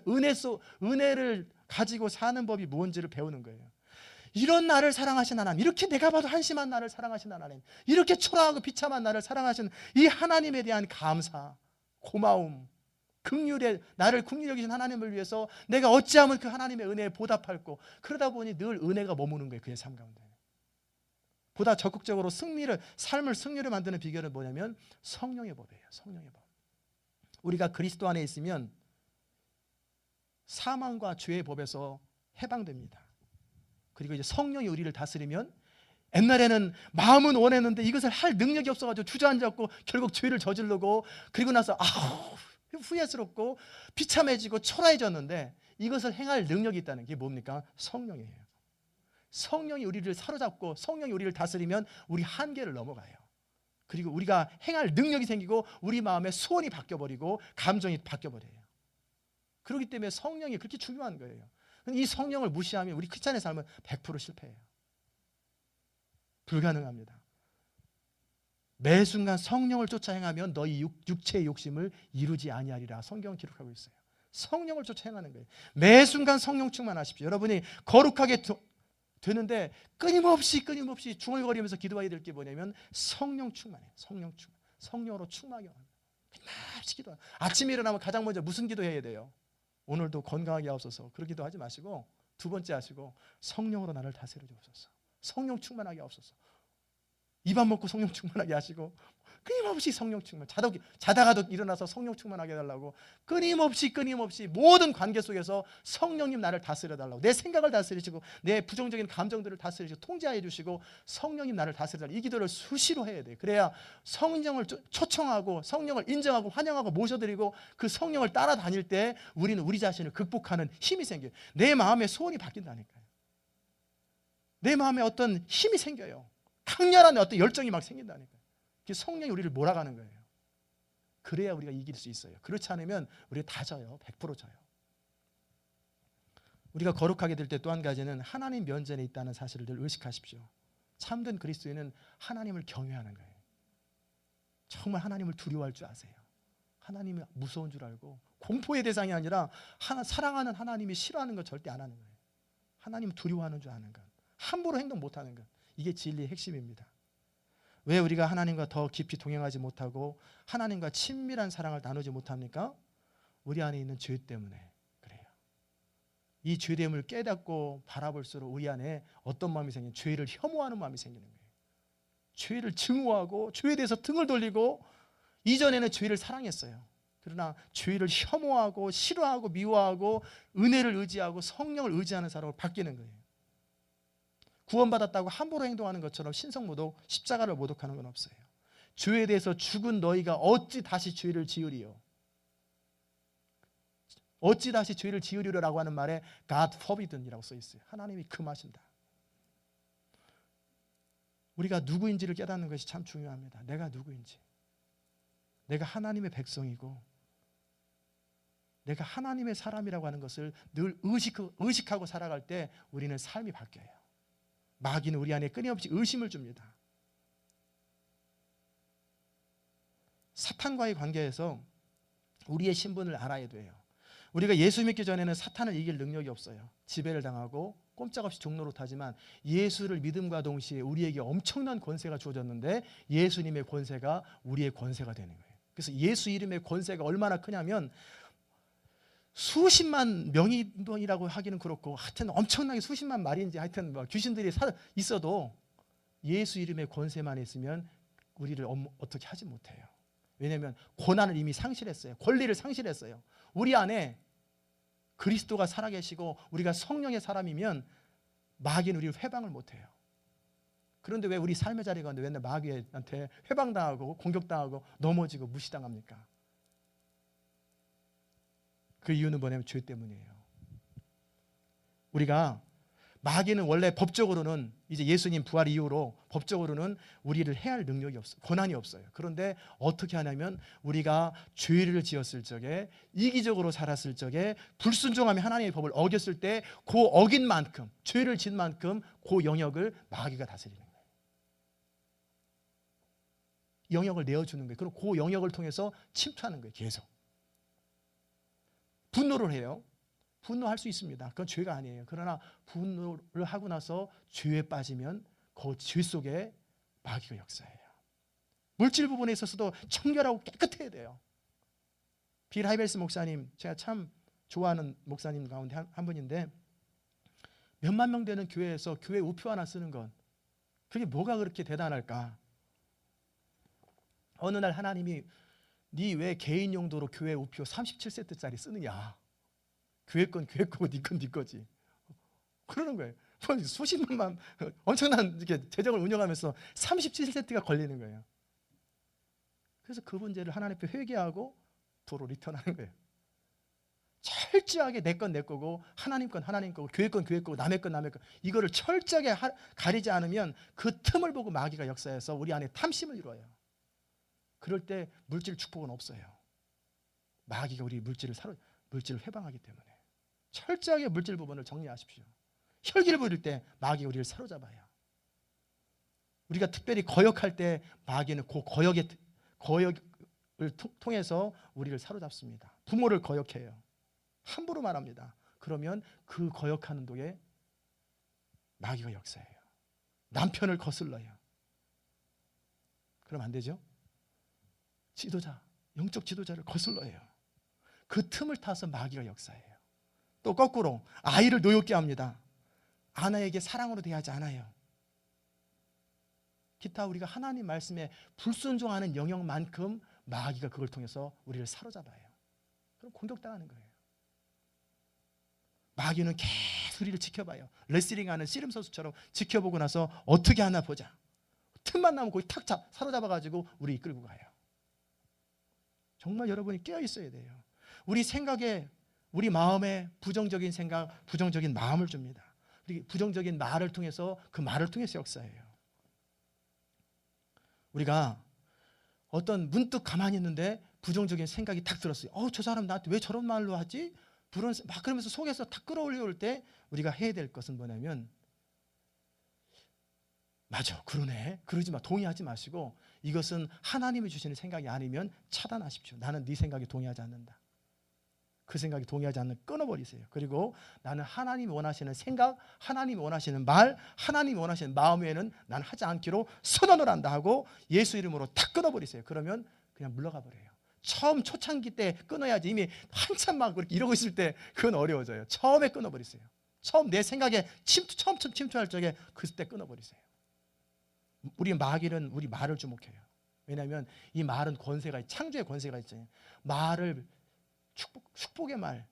은혜를 가지고 사는 법이 뭔지를 배우는 거예요. 이런 나를 사랑하신 하나님, 이렇게 내가 봐도 한심한 나를 사랑하신 하나님, 이렇게 초라하고 비참한 나를 사랑하신 이 하나님에 대한 감사, 고마움, 긍휼에 나를 긍휼히 여기신 하나님을 위해서 내가 어찌하면 그 하나님의 은혜에 보답할고, 그러다 보니 늘 은혜가 머무는 거예요. 그의 삶 가운데. 보다 적극적으로 삶을 승리를 만드는 비결은 뭐냐면 성령의 법이에요. 성령의 법. 우리가 그리스도 안에 있으면 사망과 죄의 법에서 해방됩니다. 그리고 이제 성령이 우리를 다스리면, 옛날에는 마음은 원했는데 이것을 할 능력이 없어가지고 주저앉았고 결국 죄를 저지르고, 그리고 나서 후회스럽고 비참해지고 초라해졌는데, 이것을 행할 능력이 있다는 게 뭡니까? 성령이에요. 성령이 우리를 사로잡고 성령이 우리를 다스리면 우리 한계를 넘어가요. 그리고 우리가 행할 능력이 생기고 우리 마음의 소원이 바뀌어버리고 감정이 바뀌어버려요. 그렇기 때문에 성령이 그렇게 중요한 거예요. 이 성령을 무시하면 우리 크리스찬의 삶은 100% 실패해요. 불가능합니다. 매 순간 성령을 쫓아 행하면 너희 육체의 욕심을 이루지 아니하리라. 성경은 기록하고 있어요. 성령을 쫓아 행하는 거예요. 매 순간 성령 충만하십시오. 여러분이 거룩하게 되는데 끊임없이 중얼거리면서 기도해야 될 게 뭐냐면 성령 충만이에요. 성령 충만. 성령으로 충만하게 합니다. 끊임없이 기도하는. 아침에 일어나면 가장 먼저 무슨 기도해야 돼요? 오늘도 건강하게 하옵소서. 그런 기도하지 마시고, 두 번째 하시고, 성령으로 나를 다스려 주옵소서. 성령 충만하게 하옵소서. 입안 먹고 성령 충만하게 하시고, 끊임없이 성령 충만. 자다가도 일어나서 성령 충만하게 해달라고, 끊임없이 모든 관계 속에서 성령님 나를 다스려 달라고, 내 생각을 다스리시고 내 부정적인 감정들을 다스리시고 통제해 주시고 성령님 나를 다스려 달라고, 이 기도를 수시로 해야 돼요. 그래야 성령을 초청하고 성령을 인정하고 환영하고 모셔드리고 그 성령을 따라다닐 때 우리는 우리 자신을 극복하는 힘이 생겨요. 내 마음의 소원이 바뀐다니까요. 내 마음에 어떤 힘이 생겨요. 강렬한 어떤 열정이 막 생긴다니까요. 성령이 우리를 몰아가는 거예요. 그래야 우리가 이길 수 있어요. 그렇지 않으면 우리가 다 져요. 100% 져요. 우리가 거룩하게 될 때 또 한 가지는 하나님 면전에 있다는 사실을 늘 의식하십시오. 참된 그리스도인은 하나님을 경외하는 거예요. 정말 하나님을 두려워할 줄 아세요. 하나님이 무서운 줄 알고, 공포의 대상이 아니라 사랑하는 하나님이 싫어하는 것 절대 안 하는 거예요. 하나님 두려워하는 줄 아는 것, 함부로 행동 못하는 것, 이게 진리의 핵심입니다. 왜 우리가 하나님과 더 깊이 동행하지 못하고 하나님과 친밀한 사랑을 나누지 못합니까? 우리 안에 있는 죄 때문에 그래요. 이 죄됨을 깨닫고 바라볼수록 우리 안에 어떤 마음이 생기는, 죄를 혐오하는 마음이 생기는 거예요. 죄를 증오하고 죄에 대해서 등을 돌리고, 이전에는 죄를 사랑했어요. 그러나 죄를 혐오하고 싫어하고 미워하고 은혜를 의지하고 성령을 의지하는 사람으로 바뀌는 거예요. 구원받았다고 함부로 행동하는 것처럼 신성모독, 십자가를 모독하는 건 없어요. 죄에 대해서 죽은 너희가 어찌 다시 죄를 지으리요? 어찌 다시 죄를 지으리라고 하는 말에 God forbid이라고 써 있어요. 하나님이 금하신다. 우리가 누구인지를 깨닫는 것이 참 중요합니다. 내가 누구인지. 내가 하나님의 백성이고 내가 하나님의 사람이라고 하는 것을 늘 의식하고 살아갈 때 우리는 삶이 바뀌어요. 마귀는 우리 안에 끊임없이 의심을 줍니다. 사탄과의 관계에서 우리의 신분을 알아야 돼요. 우리가 예수 믿기 전에는 사탄을 이길 능력이 없어요. 지배를 당하고 꼼짝없이 종노릇하지만 예수를 믿음과 동시에 우리에게 엄청난 권세가 주어졌는데 예수님의 권세가 우리의 권세가 되는 거예요. 그래서 예수 이름의 권세가 얼마나 크냐면 수십만 명이라고 하기는 그렇고 하여튼 엄청나게 수십만 마리인지 하여튼 뭐 귀신들이 있어도 예수 이름의 권세만 있으면 우리를 어떻게 하지 못해요. 왜냐하면 고난을 이미 상실했어요. 권리를 상실했어요. 우리 안에 그리스도가 살아계시고 우리가 성령의 사람이면 마귀는 우리를 회방을 못해요. 그런데 왜 우리 삶의 자리가 있는데 맨날 마귀한테 회방당하고 공격당하고 넘어지고 무시당합니까? 그 이유는 뭐냐면 죄 때문이에요. 우리가 마귀는 원래 법적으로는 이제 예수님 부활 이후로 법적으로는 우리를 해할 능력이 없어요. 권한이 없어요. 그런데 어떻게 하냐면 우리가 죄를 지었을 적에 이기적으로 살았을 적에 불순종하며 하나님의 법을 어겼을 때 그 어긴 만큼 죄를 지은 만큼 그 영역을 마귀가 다스리는 거예요. 영역을 내어주는 거예요. 그리고 그 영역을 통해서 침투하는 거예요. 계속. 분노를 해요. 분노할 수 있습니다. 그건 죄가 아니에요. 그러나 분노를 하고 나서 죄에 빠지면 그 죄 속에 마귀가 역사해요. 물질 부분에 있어서도 청결하고 깨끗해야 돼요. 빌 하이벨스 목사님, 제가 참 좋아하는 목사님 가운데 한 분인데 몇만 명 되는 교회에서 교회 우표 하나 쓰는 건 그게 뭐가 그렇게 대단할까? 어느 날 하나님이 네 왜 개인 용도로 교회 우표 37세트짜리 쓰느냐? 교회 건 교회 거고 네 건 네 거지. 그러는 거예요. 수십만만 엄청난 이렇게 재정을 운영하면서 37세트가 걸리는 거예요. 그래서 그 문제를 하나님 앞에 회개하고 도로 리턴하는 거예요. 철저하게 내 건 내 거고 하나님 건 하나님 거고 교회 건 교회 거고 남의 건 남의 거 이거를 철저하게 가리지 않으면 그 틈을 보고 마귀가 역사해서 우리 안에 탐심을 이루어요. 그럴 때 물질 축복은 없어요. 마귀가 우리 물질을 회방하기 때문에 철저하게 물질 부분을 정리하십시오. 혈기를 부릴 때 마귀가 우리를 사로잡아요. 우리가 특별히 거역할 때 마귀는 그 거역을 통해서 우리를 사로잡습니다. 부모를 거역해요. 함부로 말합니다. 그러면 그 거역하는 독에 마귀가 역사해요. 남편을 거슬러요. 그럼 안 되죠? 영적 지도자를 거슬러요. 그 틈을 타서 마귀가 역사해요. 또 거꾸로 아이를 노엽게 합니다. 아내에게 사랑으로 대하지 않아요. 기타 우리가 하나님 말씀에 불순종하는 영역만큼 마귀가 그걸 통해서 우리를 사로잡아요. 그럼 공격당하는 거예요. 마귀는 계속 우리를 지켜봐요. 레슬링하는 씨름 선수처럼 지켜보고 나서 어떻게 하나 보자. 틈만 나면 거기 탁 사로잡아가지고 우리 이끌고 가요. 정말 여러분이 깨어 있어야 돼요. 우리 생각에 우리 마음에 부정적인 생각, 부정적인 마음을 줍니다. 부정적인 말을 통해서 그 말을 통해서 역사해요. 우리가 어떤 문득 가만히 있는데 부정적인 생각이 탁 들었어요. 저 사람 나한테 왜 저런 말로 하지? 막 그러면서 속에서 탁 끌어올려올 때 우리가 해야 될 것은 뭐냐면 맞아, 그러네. 그러지 마. 동의하지 마시고 이것은 하나님이 주시는 생각이 아니면 차단하십시오. 나는 네 생각에 동의하지 않는다. 그 생각이 동의하지 않는 끊어버리세요. 그리고 나는 하나님이 원하시는 생각, 하나님이 원하시는 말, 하나님이 원하시는 마음 외에는 난 하지 않기로 선언을 한다 하고 예수 이름으로 탁 끊어버리세요. 그러면 그냥 물러가 버려요. 처음 초창기 때 끊어야지. 이미 한참 막 그렇게 이러고 있을 때 그건 어려워져요. 처음에 끊어버리세요. 처음 내 생각에 처음 침투할 적에 그때 끊어버리세요. 우리 마귀는 우리 말을 주목해요. 왜냐하면 이 말은 창조의 권세가 있잖아요. 말을 축복의 말,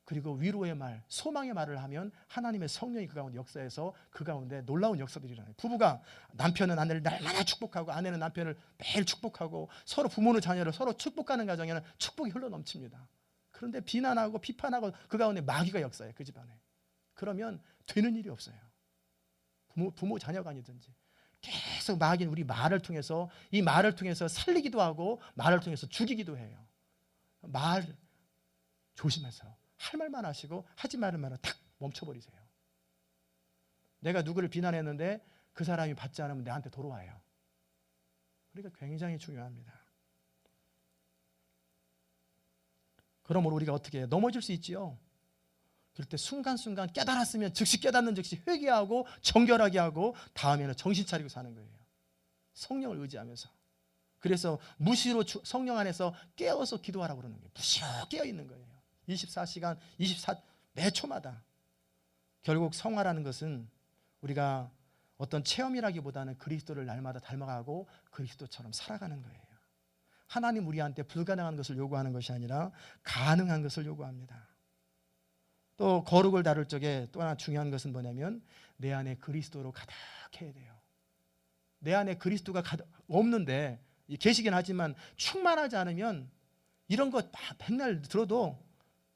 그리고 위로의 말, 소망의 말을 하면 하나님의 성령이 그 가운데 역사해서 그 가운데 놀라운 역사들이 일어나요. 부부가 남편은 아내를 날마다 축복하고 아내는 남편을 매일 축복하고 서로 부모는 자녀를 서로 축복하는 가정에는 축복이 흘러넘칩니다. 그런데 비난하고 비판하고 그 가운데 마귀가 역사해요. 그 집안에. 그러면 되는 일이 없어요. 부모 자녀가 아니든지 계속 마귀는 우리 말을 통해서, 이 말을 통해서 살리기도 하고 말을 통해서 죽이기도 해요. 말 조심하세요. 할 말만 하시고 하지 말을 말은 탁 멈춰버리세요. 내가 누구를 비난했는데 그 사람이 받지 않으면 내한테 돌아와요. 그러니까 굉장히 중요합니다. 그러므로 우리가 어떻게 해요? 넘어질 수 있지요. 그럴 때 순간순간 깨달았으면 즉시 깨닫는 즉시 회개하고 정결하게 하고 다음에는 정신 차리고 사는 거예요. 성령을 의지하면서. 그래서 무시로 성령 안에서 깨어서 기도하라고 그러는 거예요. 무시로 깨어 있는 거예요. 24시간, 매 초마다. 결국 성화라는 것은 우리가 어떤 체험이라기보다는 그리스도를 날마다 닮아가고 그리스도처럼 살아가는 거예요. 하나님 우리한테 불가능한 것을 요구하는 것이 아니라 가능한 것을 요구합니다. 또 거룩을 다룰 적에 또 하나 중요한 것은 뭐냐면 내 안에 그리스도로 가득해야 돼요. 내 안에 그리스도가 없는데 계시긴 하지만 충만하지 않으면 이런 것 맨날 들어도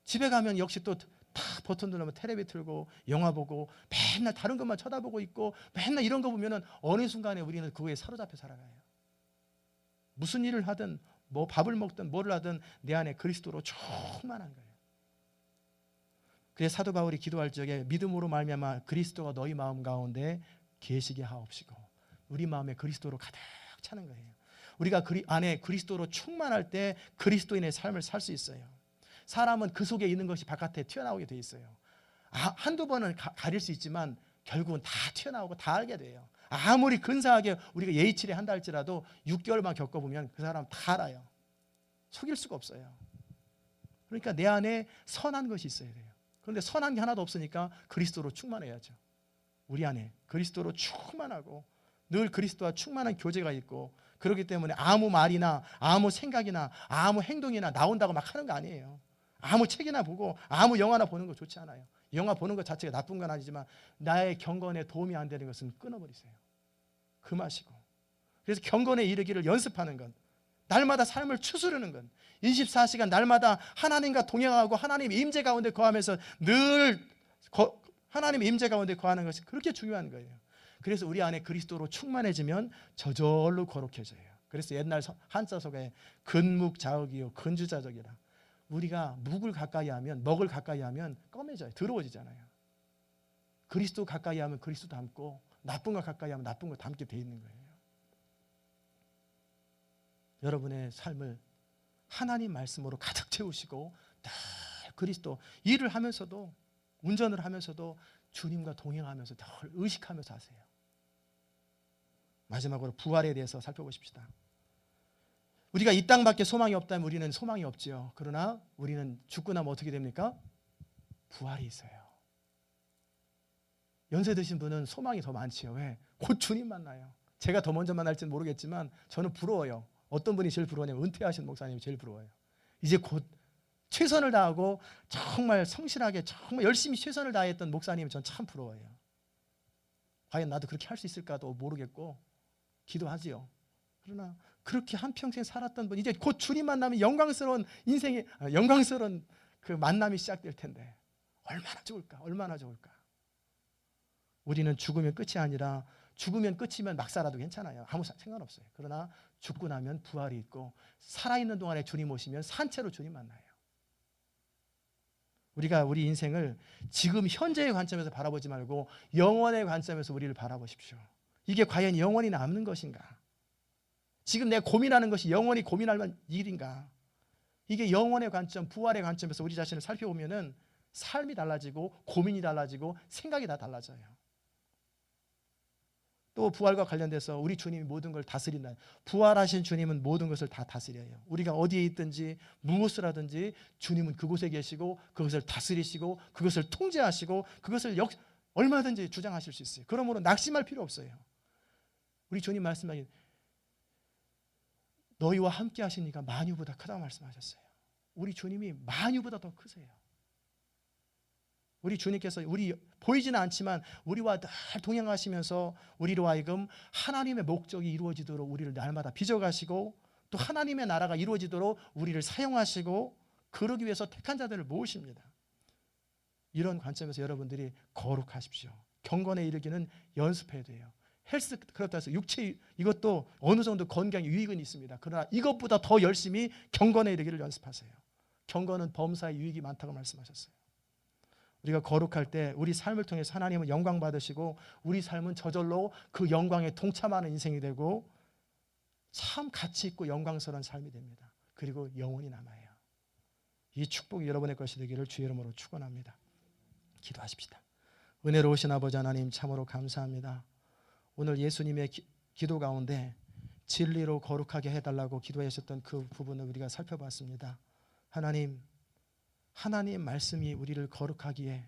집에 가면 역시 또 다 버튼 누르면 텔레비 틀고 영화 보고 맨날 다른 것만 쳐다보고 있고 맨날 이런 거 보면은 어느 순간에 우리는 그거에 사로잡혀 살아가요. 무슨 일을 하든 뭐 밥을 먹든 뭐를 하든 내 안에 그리스도로 충만한 거예요. 그래서 사도 바울이 기도할 적에 믿음으로 말미암아 그리스도가 너희 마음 가운데 계시게 하옵시고, 우리 마음에 그리스도로 가득 차는 거예요. 우리가 안에 그리스도로 충만할 때 그리스도인의 삶을 살 수 있어요. 사람은 그 속에 있는 것이 바깥에 튀어나오게 돼 있어요. 한두 번은 가릴 수 있지만 결국은 다 튀어나오고 다 알게 돼요. 아무리 근사하게 우리가 예의치레 한다 할지라도 6개월만 겪어보면 그 사람 다 알아요. 속일 수가 없어요. 그러니까 내 안에 선한 것이 있어야 돼요. 그런데 선한 게 하나도 없으니까 그리스도로 충만해야죠. 우리 안에 그리스도로 충만하고 늘 그리스도와 충만한 교제가 있고, 그렇기 때문에 아무 말이나 아무 생각이나 아무 행동이나 나온다고 막 하는 거 아니에요. 아무 책이나 보고 아무 영화나 보는 거 좋지 않아요. 영화 보는 것 자체가 나쁜 건 아니지만 나의 경건에 도움이 안 되는 것은 끊어버리세요. 금하시고. 그래서 경건에 이르기를 연습하는 건, 날마다 삶을 추스르는 건, 24시간 날마다 하나님과 동행하고 하나님의 임재 가운데 거하면서 늘 하나님의 임재 가운데 거하는 것이 그렇게 중요한 거예요. 그래서 우리 안에 그리스도로 충만해지면 저절로 거룩해져요. 그래서 옛날 한자속에 근묵자흑이요 근주자적이라, 우리가 묵을 가까이 하면, 먹을 가까이 하면 검해져요. 더러워지잖아요. 그리스도 가까이 하면 그리스도 닮고 나쁜 거 가까이 하면 나쁜 거 닮게 돼 있는 거예요. 여러분의 삶을 하나님 말씀으로 가득 채우시고 늘 그리스도, 일을 하면서도 운전을 하면서도 주님과 동행하면서 늘 의식하면서 하세요. 마지막으로 부활에 대해서 살펴보십시다. 우리가 이 땅밖에 소망이 없다면 우리는 소망이 없지요. 그러나 우리는 죽고 나면 어떻게 됩니까? 부활이 있어요. 연세 드신 분은 소망이 더 많지요. 왜? 곧 주님 만나요. 제가 더 먼저 만날지는 모르겠지만 저는 부러워요. 어떤 분이 제일 부러우냐면 은퇴하신 목사님이 제일 부러워요. 이제 곧 최선을 다하고 정말 성실하게 정말 열심히 최선을 다했던 목사님이 전 참 부러워요. 과연 나도 그렇게 할 수 있을까도 모르겠고 기도하지요. 그러나 그렇게 한평생 살았던 분, 이제 곧 주님 만나면 영광스러운 인생의 영광스러운 그 만남이 시작될 텐데 얼마나 좋을까, 얼마나 좋을까. 우리는 죽으면 끝이 아니라, 죽으면 끝이면 막 살아도 괜찮아요. 아무 상관없어요. 그러나 죽고 나면 부활이 있고, 살아있는 동안에 주님 오시면 산채로 주님 만나요. 우리가 우리 인생을 지금 현재의 관점에서 바라보지 말고 영원의 관점에서 우리를 바라보십시오. 이게 과연 영원히 남는 것인가? 지금 내가 고민하는 것이 영원히 고민할 만한 일인가? 이게 영원의 관점, 부활의 관점에서 우리 자신을 살펴보면은 삶이 달라지고 고민이 달라지고 생각이 다 달라져요. 또 부활과 관련돼서 우리 주님이 모든 걸 다스린다. 부활하신 주님은 모든 것을 다 다스려요. 우리가 어디에 있든지 무엇을 하든지 주님은 그곳에 계시고 그것을 다스리시고 그것을 통제하시고 그것을 얼마든지 주장하실 수 있어요. 그러므로 낙심할 필요 없어요. 우리 주님 말씀하기, 너희와 함께 하시니까 만유보다 크다고 말씀하셨어요. 우리 주님이 만유보다 더 크세요. 우리 주님께서 우리 보이지는 않지만 우리와 늘 동행하시면서 우리로 하여금 하나님의 목적이 이루어지도록 우리를 날마다 빚어가시고 또 하나님의 나라가 이루어지도록 우리를 사용하시고 그러기 위해서 택한 자들을 모으십니다. 이런 관점에서 여러분들이 거룩하십시오. 경건에 이르기는 연습해야 돼요. 헬스 그렇다 해서 육체 이것도 어느 정도 건강에 유익은 있습니다. 그러나 이것보다 더 열심히 경건에 이르기를 연습하세요. 경건은 범사에 유익이 많다고 말씀하셨어요. 우리가 거룩할 때 우리 삶을 통해서 하나님은 영광 받으시고 우리 삶은 저절로 그 영광에 동참하는 인생이 되고 참 가치 있고 영광스러운 삶이 됩니다. 그리고 영원히 남아요. 이 축복이 여러분의 것이 되기를 주의 이름으로 축원합니다. 기도하십시다. 은혜로우신 아버지 하나님 참으로 감사합니다. 오늘 예수님의 기도 가운데 진리로 거룩하게 해달라고 기도하셨던 그 부분을 우리가 살펴봤습니다. 하나님 말씀이 우리를 거룩하게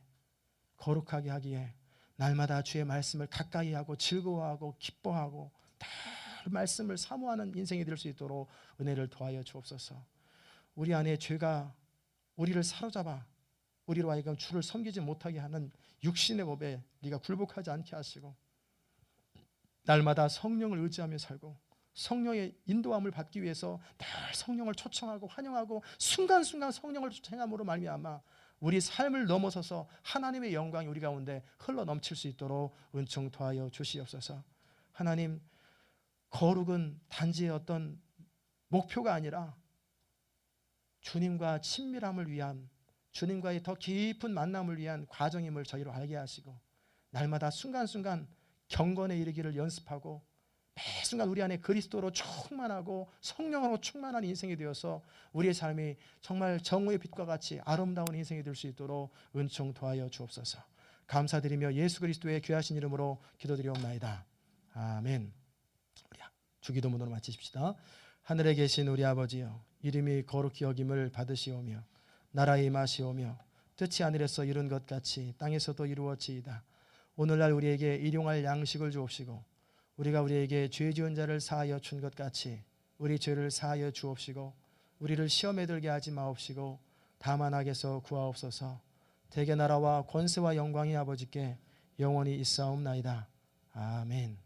하기에 날마다 주의 말씀을 가까이 하고 즐거워하고 기뻐하고 늘 말씀을 사모하는 인생이 될 수 있도록 은혜를 더하여 주옵소서. 우리 안에 죄가 우리를 사로잡아 우리로 하여금 주를 섬기지 못하게 하는 육신의 법에 네가 굴복하지 않게 하시고 날마다 성령을 의지하며 살고 성령의 인도함을 받기 위해서 늘 성령을 초청하고 환영하고 순간순간 성령을 초청함으로 말미암아 우리 삶을 넘어서서 하나님의 영광이 우리 가운데 흘러넘칠 수 있도록 은총 더하여 주시옵소서. 하나님, 거룩은 단지 어떤 목표가 아니라 주님과 친밀함을 위한 주님과의 더 깊은 만남을 위한 과정임을 저희로 알게 하시고 날마다 순간순간 경건에 이르기를 연습하고 매 순간 우리 안에 그리스도로 충만하고 성령으로 충만한 인생이 되어서 우리의 삶이 정말 정오의 빛과 같이 아름다운 인생이 될 수 있도록 은총 더하여 주옵소서. 감사드리며 예수 그리스도의 귀하신 이름으로 기도드리옵나이다. 아멘. 우리 주기도문으로 마치십시다. 하늘에 계신 우리 아버지여, 이름이 거룩히 여김을 받으시오며 나라의 임하시오며 뜻이 하늘에서 이룬 것 같이 땅에서도 이루어지이다. 오늘날 우리에게 일용할 양식을 주옵시고 우리가 우리에게 죄 지은 자를 사하여 준 것 같이 우리 죄를 사하여 주옵시고 우리를 시험에 들게 하지 마옵시고 다만 악에서 구하옵소서. 대개 나라와 권세와 영광이 아버지께 영원히 있사옵나이다. 아멘.